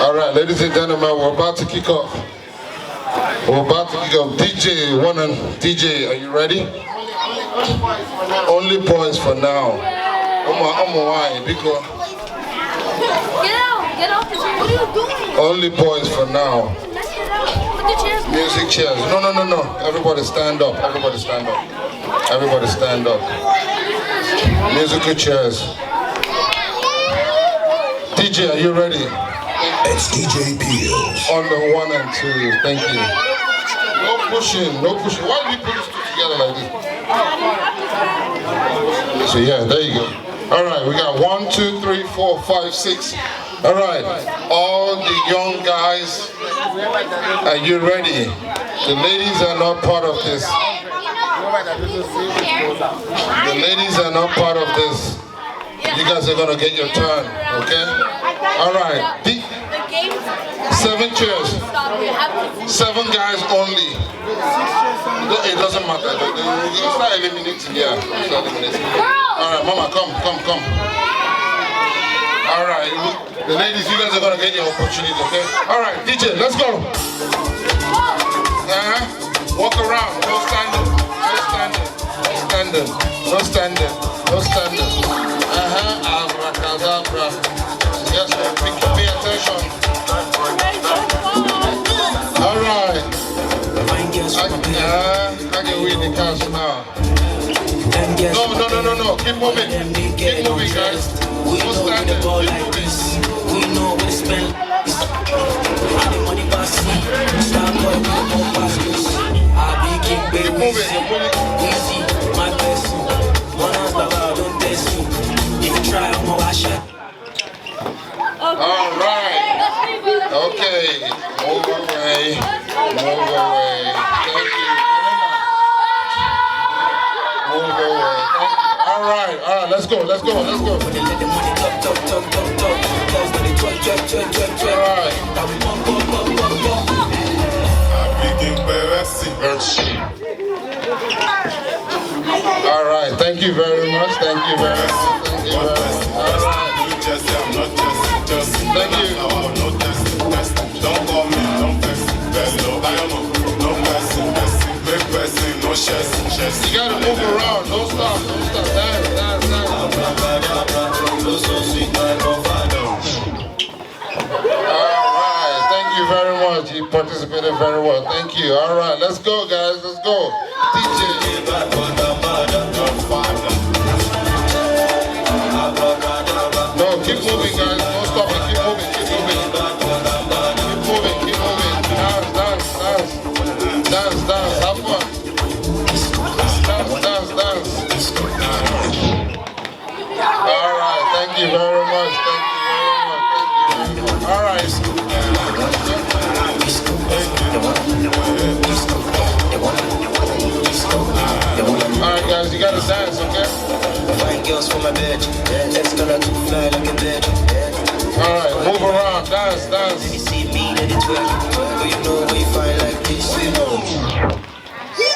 All right, ladies and gentlemen, we're about to kick off. We're about to kick off. DJ One and DJ, are you ready? Only boys for now. Because Get off the chair. What are you doing? only boys for now. Let's get out. Put the chairs. Music chairs. No. Everybody stand up. Everybody stand up. Everybody stand up. Musical chairs. DJ, are you ready? It's DJ Peels. On the 1 and 2. Thank you. No pushing. Why do we put this together like this? So yeah, there you go. All right, we got 1, 2, 3, 4, 5, 6. All right, all the young guys, are you ready? The ladies are not part of this. The ladies are not part of this. You guys are gonna get your turn, okay? All right. 7 chairs. 7 guys only. It doesn't matter. It's not eliminating. Yeah. It's not eliminating. All right, Mama, come. All right. The ladies, you guys are gonna get your opportunity, okay? All right, DJ, let's go. Walk around. No standing. No standing. Abracadabra. Yes, pay attention. All right. I can win the cash now. No. Keep moving, guys. No standing. Keep moving. We know what it's spent. I didn't money pass. Stop boy, we don't pass this. I be king, baby. Easy, my best. One of Baba, don't test me. If you try, I'm gonna wash it. All right. Okay. Move away. Thank you. Move right, let's go, let's go, let's go. All right, thank you very much, thank you very much, thank you very much. All right. Thank you. Don't call me, don't text me. No person, no chest. You gotta move around, don't stop, dance. Alright, thank you very much. You participated very well. Thank you. Alright, let's go guys, let's go. DJ. No, keep moving guys, don't stop it, keep moving. Dance, have fun. Dance. Alright, thank you very much. Alright. Alright guys, you gotta dance, okay? Fine girls for my bed, let's gonna fly like a bird. Alright, move around, dance. You see me, let it work, but you know we find like this.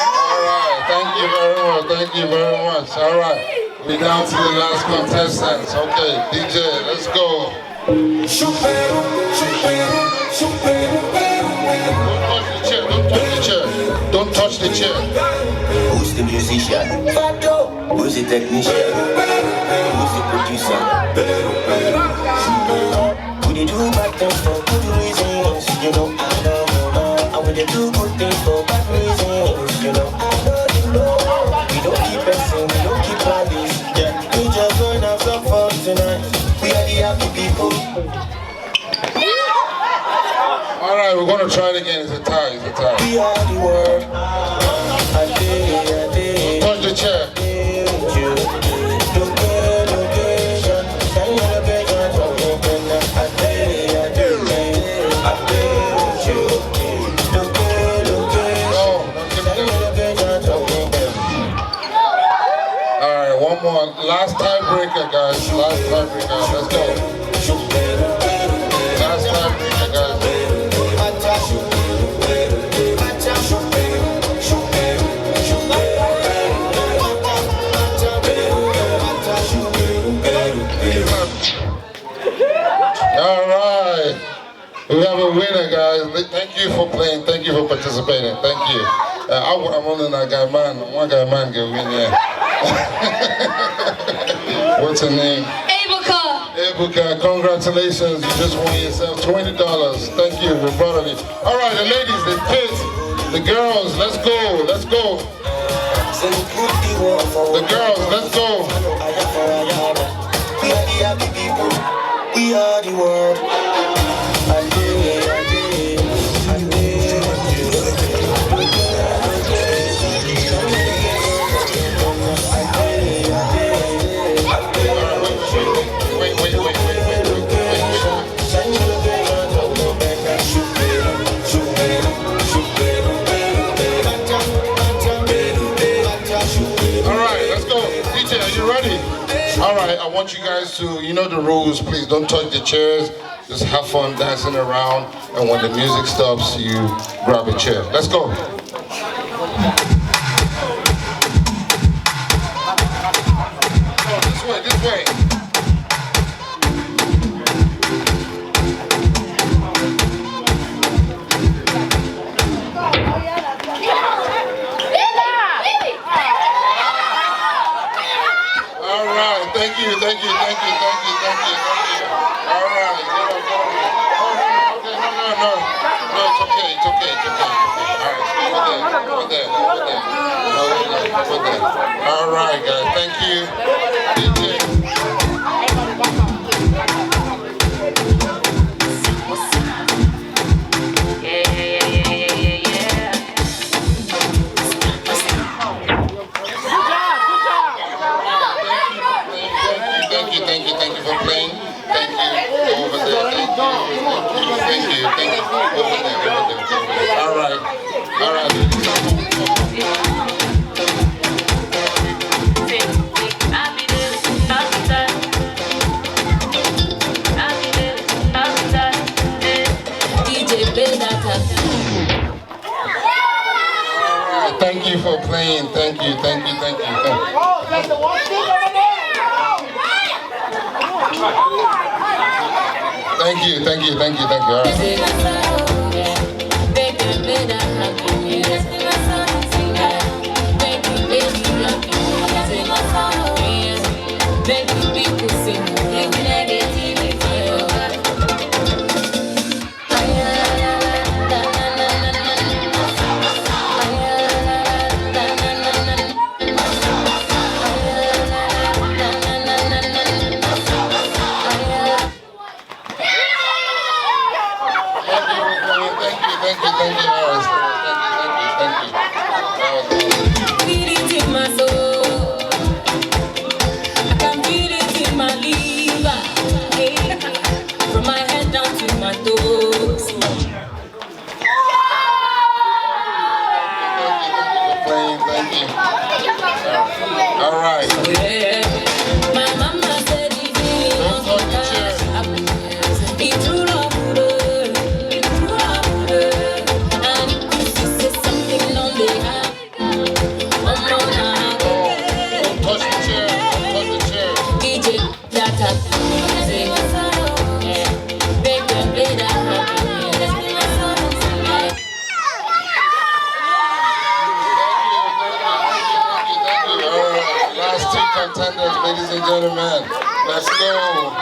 Alright, thank you very much. Alright, we're down to the last contestants. Okay, DJ, let's go. Don't touch the chair. Who's the musician? Who's the technician? Who's the producer? Would you do bad things for good reasons? You know I know. And when they do good things for bad reasons, you know I know. We don't keep pressing, we don't keep malice. Yeah, we just gonna have some fun tonight. We are the happy people. Alright, we're gonna try it again. It's a tie. We are the world. Touch the chair. Alright, one more. Last tiebreaker, guys. Let's go. Last tiebreaker, guys. Alright, we have a winner, guys. Thank you for playing, thank you for participating, thank you. I'm only that guy man, one guy man can win here. What's her name? Ebuka, congratulations, you just won yourself $20. Thank you, we're proud of you. Alright, the ladies, the kids, the girls, let's go. The girls, let's go. We are the happy people. We are the world. Alright, I want you guys to, you know the rules, please don't touch the chairs, just have fun dancing around, and when the music stops, you grab a chair. Let's go. This way. Thank you. All right, get up. No, it's okay. All right, over there. All right, guys, thank you. DJ. Thank you for playing. Thank you. Over there. Thank you. Over there. All right. playing. Thank you. Oh, that's the one thing over there. Thank you. All right. Thank you. Feel it in my soul. I can feel it in my liver. Hey. From my head down to my toes. Thank you. All right. Yeah. My mama said it Don't touch the chair. it's true love. And if you say something on the app, Don't touch the chair. DJ that make them play that All right. Last two contenders, ladies and gentlemen. Let's go.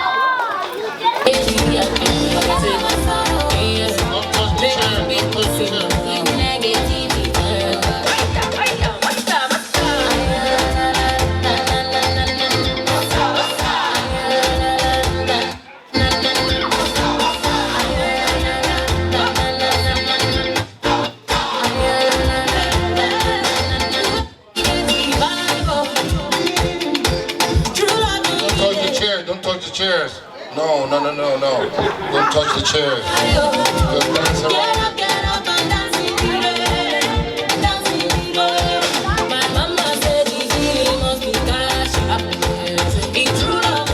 Don't touch the chair. Don't touch the chairs. No. Don't touch the chairs. Just dance around. Get up and dance in the rain. My mama said the feeling must be cash up. It's true love.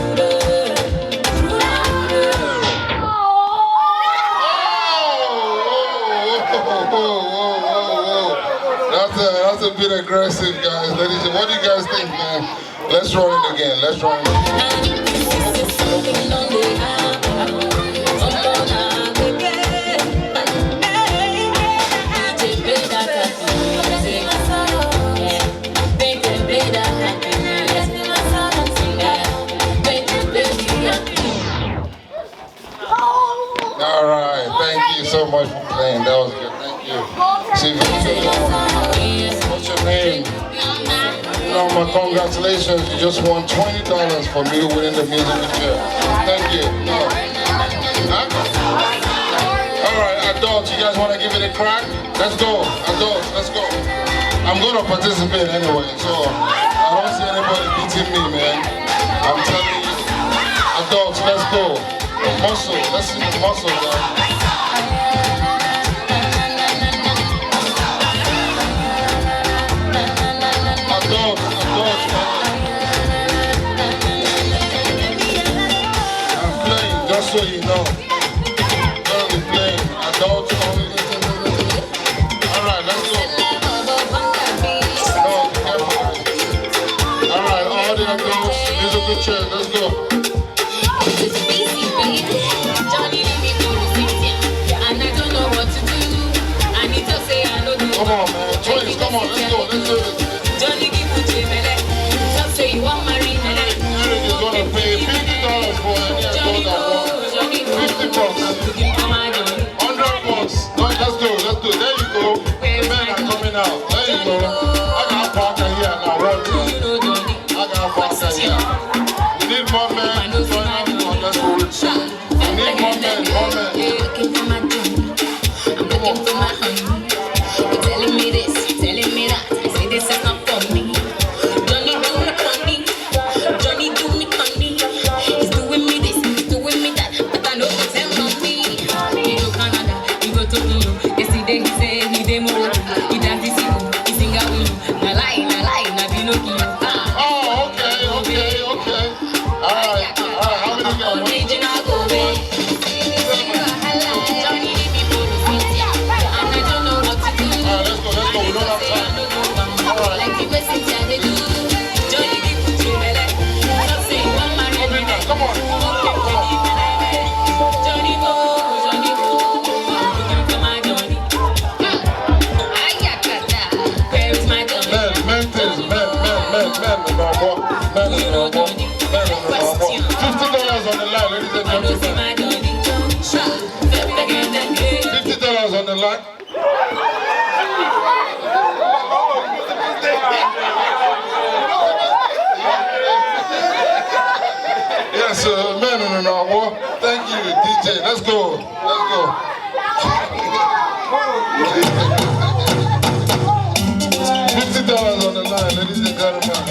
That's a bit aggressive, guys. Ladies, what do you guys think, man? Let's run it again. All right. Thank you so much for playing. That was good. Thank you. See, what's your name? My congratulations, you just won $20 for me winning the musical chair. Thank you. No. Huh? All right, adults, you guys want to give it a crack? Let's go. Adults, let's go. I'm going to participate anyway, so I don't see anybody beating me, man. I'm telling you. Adults, let's go. Muscle, let's see the muscle, man. Adults, I'm playing, just so you know. Gonna be playing. Adults only. Alright, let's go. No, be careful. Alright, all the adults, musical chairs, let's go. Come on, man. Twins, come on, let's go. Let's do this. Johnny give you Jemele. Just say you want marry me. Eric is gonna pay $50 for any adult that wants. $50. $100. No, let's do it. There you go. The men are coming out. There you go. I got a partner here now. I got a partner here. We need more men to join us on this road. We need more men. Come on. Telling me this, telling me that. I say this is not for me. Johnny do me funny. Johnny do me funny. He's doing me this, he's doing me that. But I know it's him on me. He go Canada, he go Tokyo. Yesterday he say he dey Morocco. He dance this he sing a win. Na lie, na Pinocchio. Oh, okay. All right. line? Yes, man, no. Thank you, DJ. Let's go. Let's go. $50 on the line, ladies and gentlemen.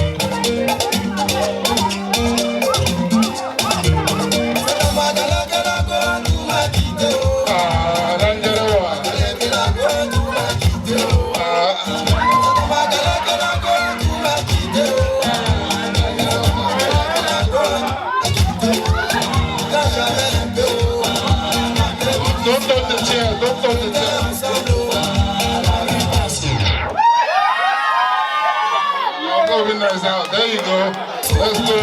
Don't touch the chair, don't touch the chair. I'll go in nice out. There you go. Let's go.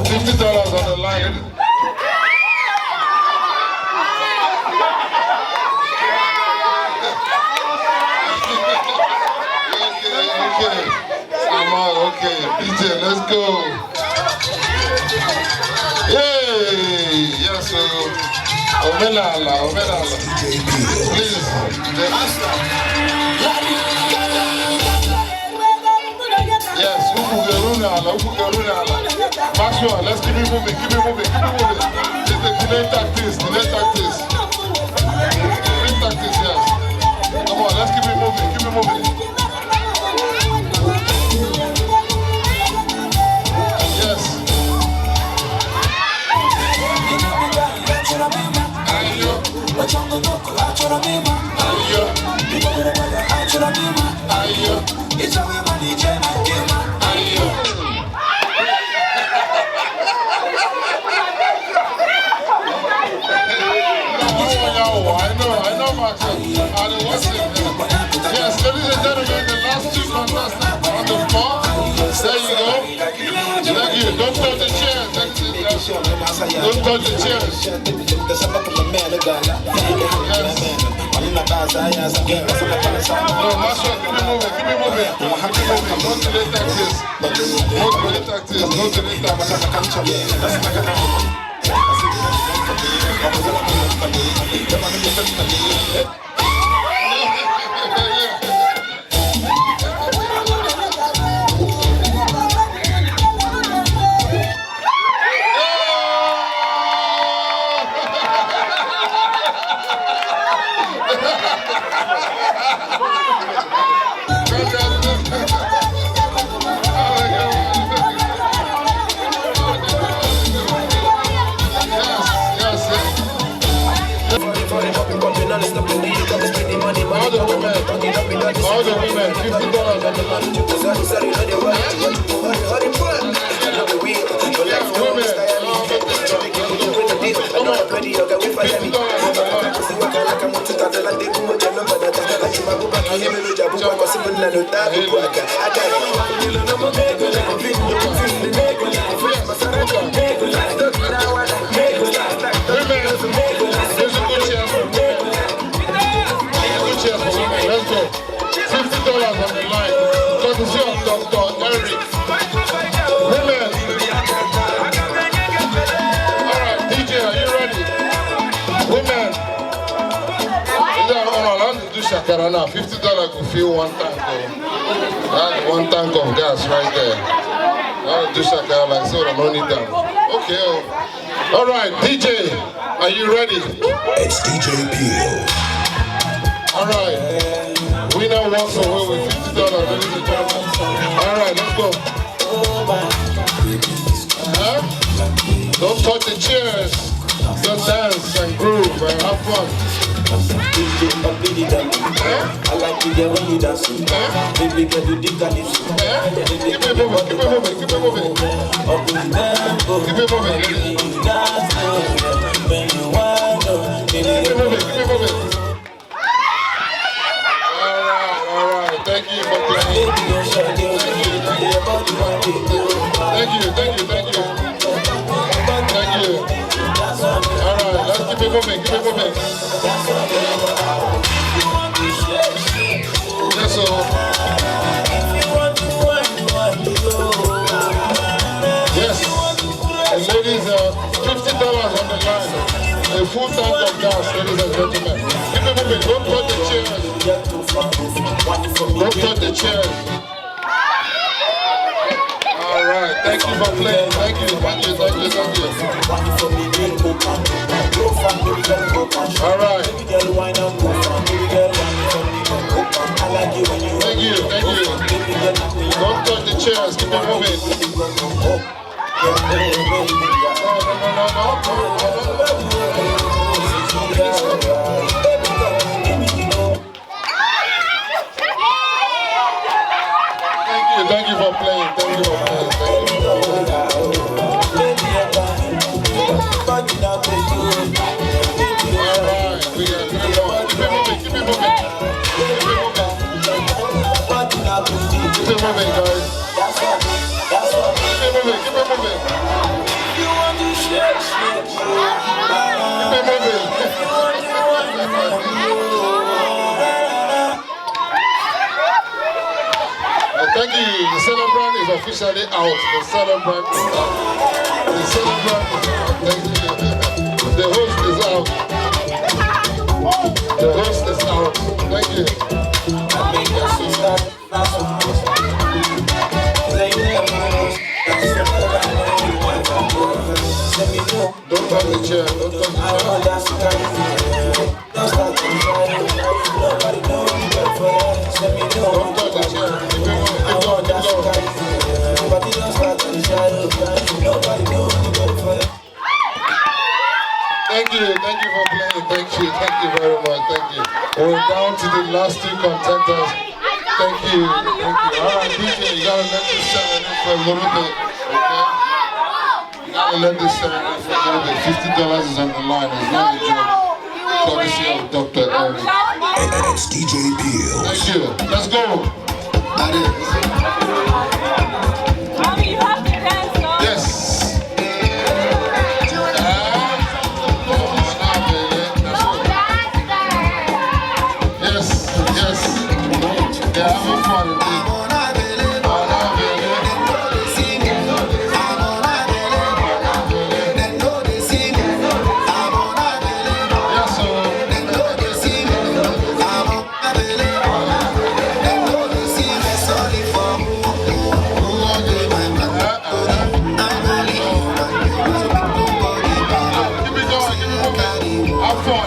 $50 on the line. Okay. I'm out. Okay. DJ, let's go. Yay! Yes, sir. Omelala. Please. Yes, Ufugerunala. Maxwell, let's keep it moving. Delay tactics. Delay tactics, yes. Come on, let's keep it moving. Yes. I know, Maxwell. Yes, ladies and gentlemen, the last two contestants on the floor. There you go. Thank you. Don't touch the chairs. Don't touch the chairs. No, Maxwell, keep me moving. Don't delay tactics. All the women, $50 on the line. Let's go. $50 on the line. Courtesy of Dr. Eric. Women. Alright, DJ, are you ready? Women. I'm to do shakara now. $50 could fill one tank. That's one tank of gas right there. I'll do shakara like so. I don't need that. Okay. Alright, DJ, are you ready? It's DJ Peel. Alright. Winner walks away with $50, ladies and gentlemen. Alright, let's go. Don't touch the chairs. Just dance and groove and have fun. I like to get when you dance. Baby, can you dig that? Keep it moving, keep it moving, keep it moving. Keep it moving. Keep it moving, keep it moving. Alright, thank you for playing. Thank you. Thank you. Alright, let's keep it moving, keep it moving. Yes, sir. Yes. And ladies, $50 on the line. A full tank of gas, ladies and gentlemen. Keep it moving, don't touch the chairs. Don't touch the chairs. Alright, thank you for playing. Thank you. Alright. Thank you. Don't touch the chairs, keep it moving. Thank you for playing. Alright, we got keep it moving. Keep it moving, guys. Keep it moving. Keep it moving. Thank you. The celebrant is officially out. The celebrant is out. Thank you. The host is out. Thank you. Don't touch the chair. Don't touch the chair. Thank you for playing. Thank you very much. Thank you. We're down to the last two contenders. Thank you. Alright, DJ, you gotta let this settle in for a little bit, okay? You gotta let this settle in for a little bit. $50 is on the line. It's not a joke. Courtesy of Dr. Eric. It's DJ Peel. Thank you. Let's go. That is. Mommy, you have to dance, no? Yes. Yes. They're having fun.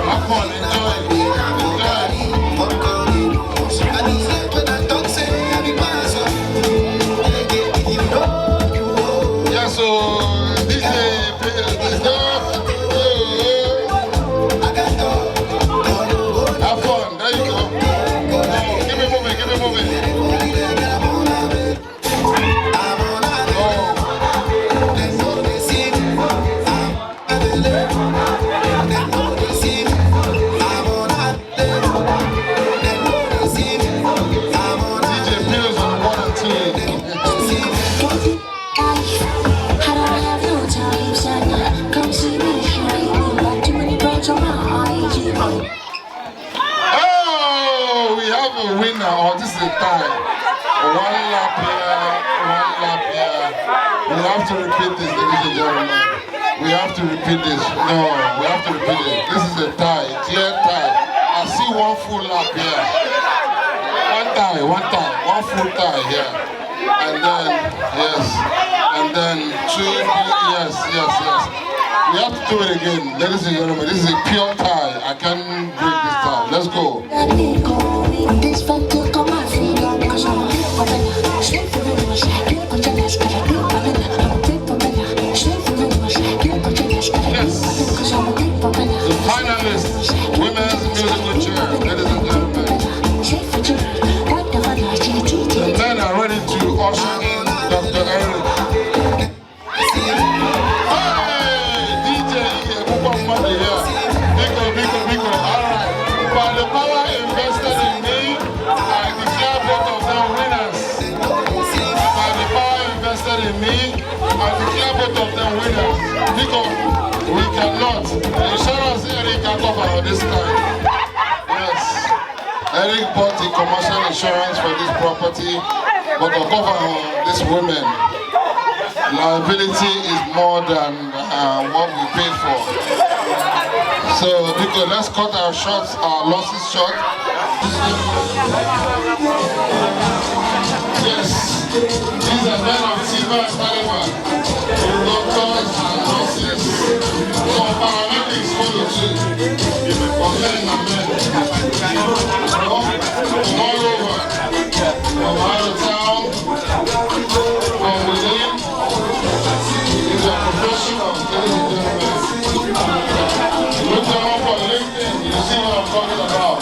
Have fun, enjoy. Yeah, so this have fun, there you go. Keep it moving. Oh, this is a tie. One lap here. We have to repeat this, ladies and gentlemen. We have to repeat this. No, we have to repeat it. This is a tie, clear tie. I see one full lap here. One full tie here. And then, yes. And then two, yes. We have to do it again, ladies and gentlemen. This is a pure tie. I can't break this tie. Let's go. Yes. winners. Because we cannot. Insurance Eric can cover this time. Yes. Eric bought the commercial insurance for this property, but to cover these women, liability is more than what we paid for. So, because let's cut our losses short. Yes, these are men of silver and caliber, doctors and nurses, some paramedics follow too, for men and men, all over, from out of town, from within. These are professionals, ladies and gentlemen. Look them up on LinkedIn, you see what I'm talking about.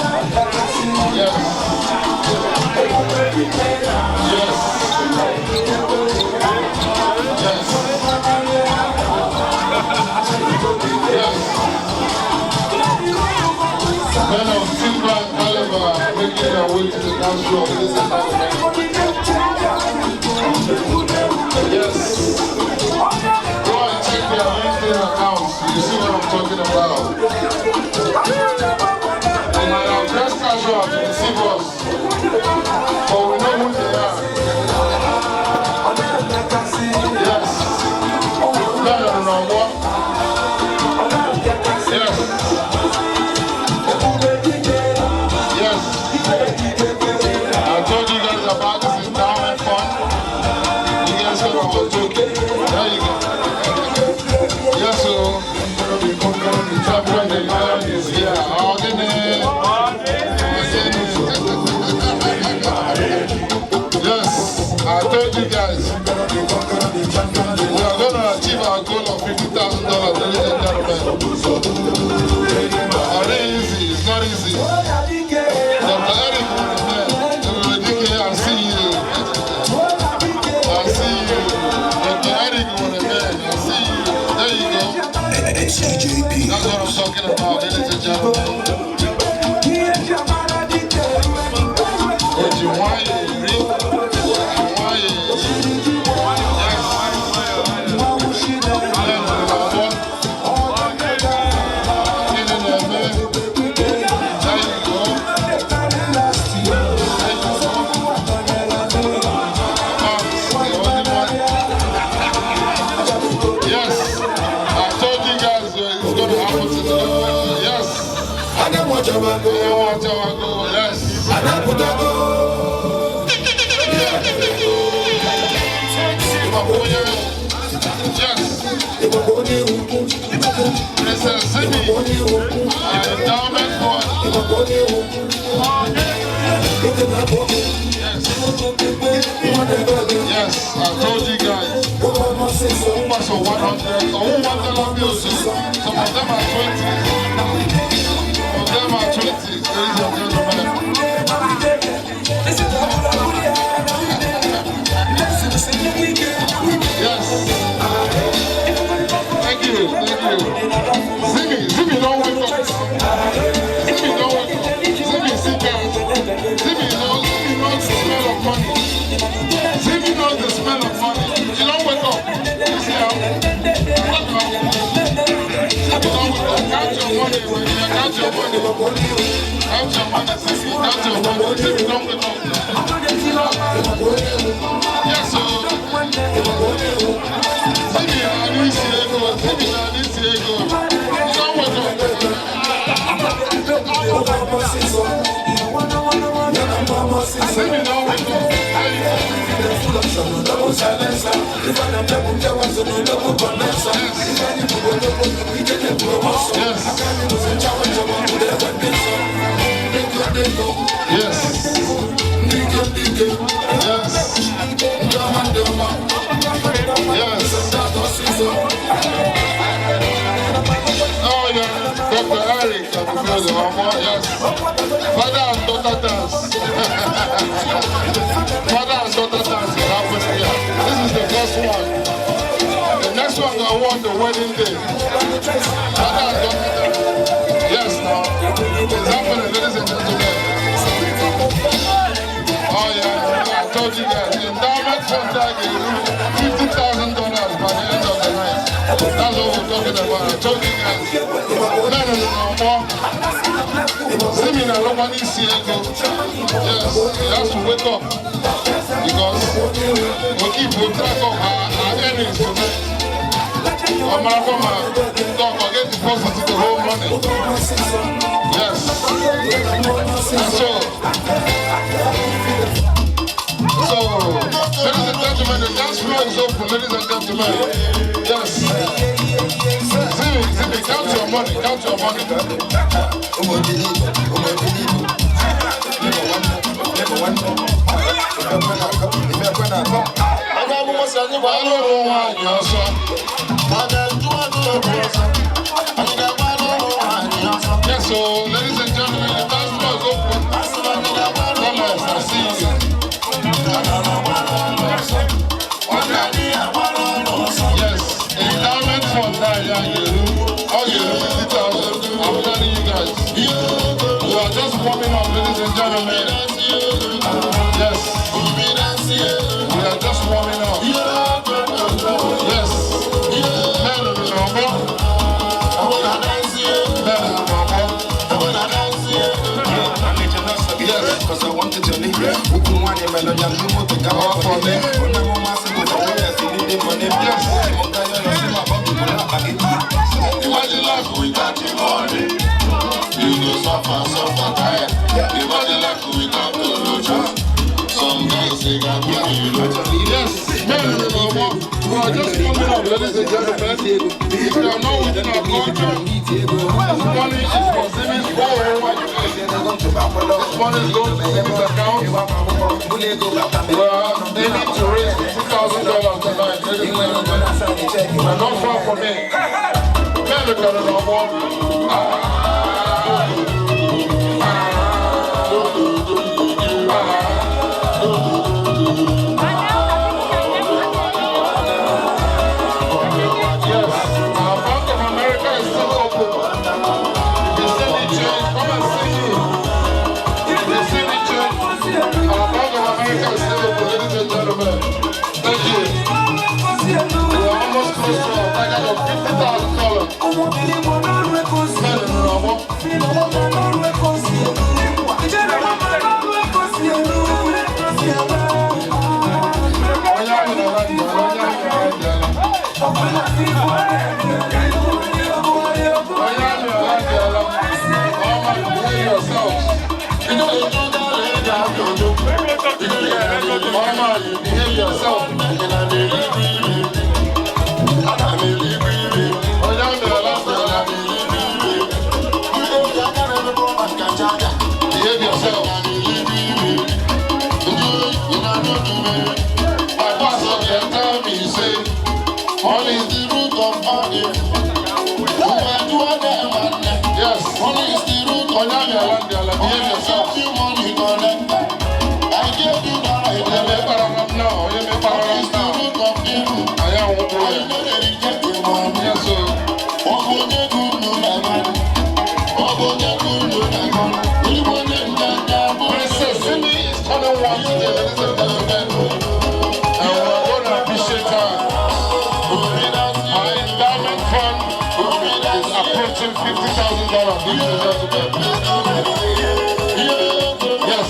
Yes. Yes. Yes. Yes. Men of silver and caliber making their way to the dance floor. Yes. Go and check their LinkedIn accounts. You see what I'm talking about. And I am just casual to deceive us. But we know who they are. Yes. No. What? Yes. Yes. I told you guys about this endowment fund. You guys said I was joking. There you go. Yes, so the champion, the lion is here. Yes, I told you guys, we are going to achieve our goal of $50,000, ladies and gentlemen. It's not easy. Dr. Eric, I'll see you. I'll see you. Dr. Eric, I'll see you. There you go. It's DJ P. That's what I'm talking about, ladies and gentlemen. Zimi endowment fund. Yes, I told you guys. Almost 100. $1 bills. Some of them are 20. Some of them are 20. Ladies and gentlemen. Yes. Thank you. Zimi don't wake up. Zimi don't wake up. Zimi sit down. Zimi knows the smell of money. Zimi knows the smell of money. You don't wake up. You see how? Wake up. You don't wake up. Count your money. Count your money. Count your money, Zimi. Count your money. Zimi don't wake up. Yes, sir. Zimi, I need to see you. Zimi, I need to see you. You don't wake up. Zimi don't wake up. Yes. Oh yeah, Dr. Eric of Philly. Yes. Father and daughter dance. Father and daughter dance is happening here. This is the first one. The next one I want the wedding day. Father and daughter dance. Yes, now. It's happening, ladies and gentlemen. Oh yeah, I told you guys. The endowment fund target is $50,000 by the end of the night. That's what we're talking about. I told you guys. No. Zimi na nobody see it. Yes, he has to wake up because we keep track of our earnings today. Don't forget to deposit the whole money. Yes. That's all. So, ladies and gentlemen, the dance floor is open, ladies and gentlemen. Yes. Zimi, count your money, count your money. Yes, so ladies and gentlemen, the dance floor is open. Thomas, I see you. Yes, endowment fund that all you 50,000. I'm telling you guys. We are just warming up, ladies and gentlemen. Yes. We are just warming up. Yes. Because I wanted to leave. Who can want him and I'm going to go for them. When I'm on my single, I see the money. Yes, imagine life without the money. You go suffer, tired. Imagine life without the load. Some guys say, God, yes, we are just coming up, ladies and gentlemen. If you are not within our culture, this money is for Zimi's home. This money is going to Zimi's account. Well, they need to raise $50,000 tonight, ladies and gentlemen. We are not far from it. Men look at it no more. Mama, you behave yourself. Behave yourself. My pastor can tell me, say, money is the root of all evil. Yes, money is the root of all evil. Behave yourself. I gave you that. Princess Zimi is turning 1 today, ladies and gentlemen. And we're going to appreciate her. Our endowment fund is approaching $50,000, ladies and gentlemen. Yes.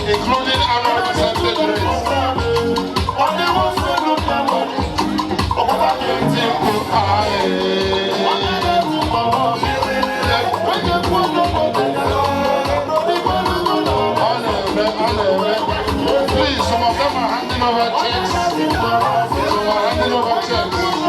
Including annual percentage rates. Please, some of them are handing over checks. Some are handing over checks.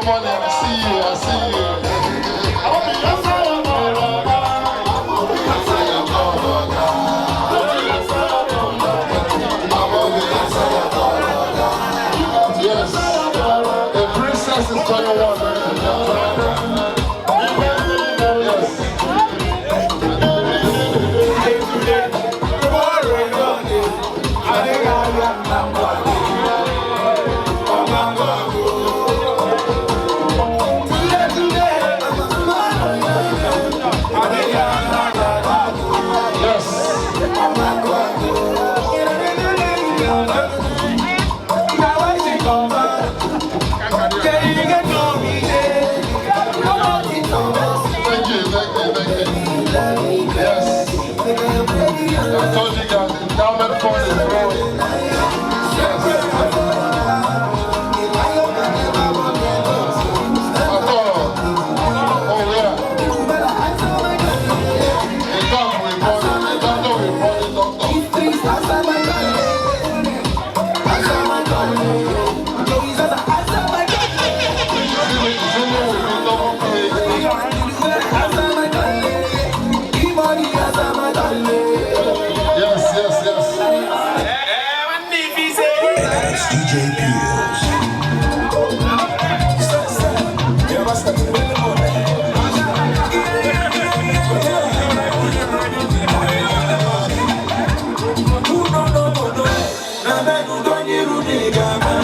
come on in. I see you. I see you. Yes, the princess is coming on. Yes.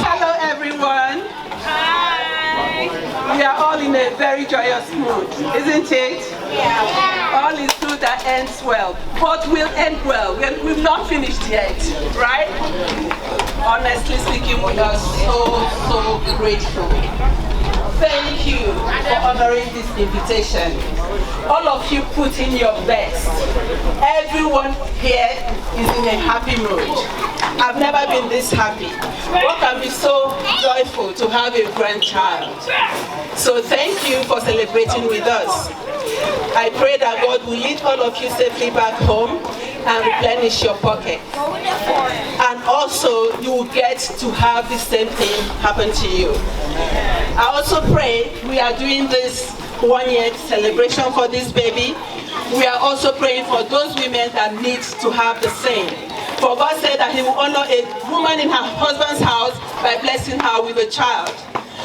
Hello everyone. Hi. We are all in a very joyous mood, isn't it? Yeah. All is good that ends well, but will end well. We've not finished yet, right? Honestly speaking, we are so grateful. Thank you for honoring this invitation. All of you put in your best. Everyone here is in a happy mood. I've never been this happy. What can be so joyful to have a grandchild? So thank you for celebrating with us. I pray that God will lead all of you safely back home and replenish your pocket. And also, you will get to have the same thing happen to you. I also pray we are doing this 1 year celebration for this baby. We are also praying for those women that need to have the same. For God said that He will honor a woman in her husband's house by blessing her with a child.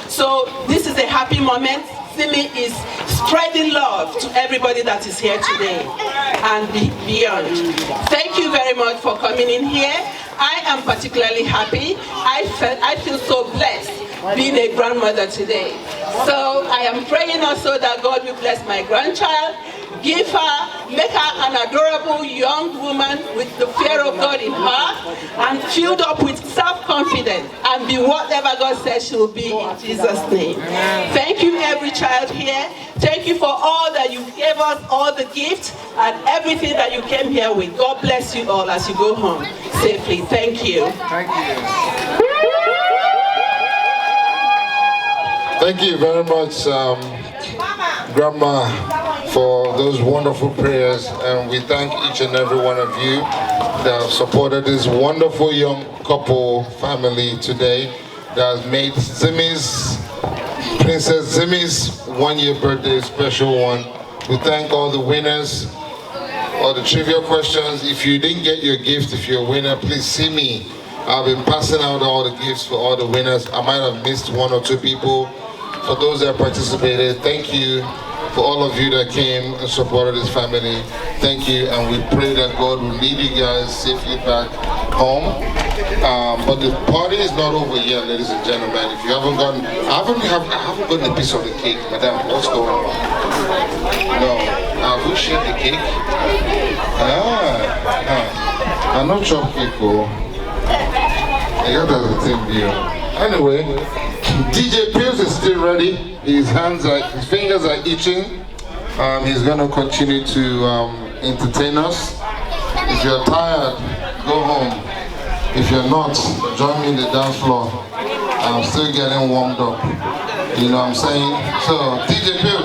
So this is a happy moment. Zimi is spreading love to everybody that is here today and beyond. Thank you very much for coming in here. I am particularly happy. I feel so blessed being a grandmother today. So I am praying also that God will bless my grandchild, give her, make her an adorable young woman with the fear of God in her, and filled up with self-confidence, and be whatever God says she will be in Jesus' name. Thank you, every child here. Thank you for all that you gave us, all the gifts, and everything that you came here with. God bless you all as you go home safely. Thank you. Thank you. Thank you very much, Grandma, for those wonderful prayers, and we thank each and every one of you that have supported this wonderful young couple family today that has made Princess Zimi's 1 year birthday a special one. We thank all the winners, all the trivia questions. If you didn't get your gift, if you're a winner, please see me. I've been passing out all the gifts for all the winners. I might have missed 1 or 2 people. For those that participated, thank you. For all of you that came and supported this family, thank you, and we pray that God will lead you guys safely back home. But the party is not over yet, ladies and gentlemen. If you haven't gotten, I haven't gotten a piece of the cake, madam. What's going on? No, have we shared the cake? I'm not chop cake, oh. I got that thing deal. Anyway, DJ Pierce is still ready. His fingers are itching. He's gonna continue to entertain us. If you're tired, go home. If you're not, join me in the dance floor. I'm still getting warmed up. You know what I'm saying? So, DJ Pierce.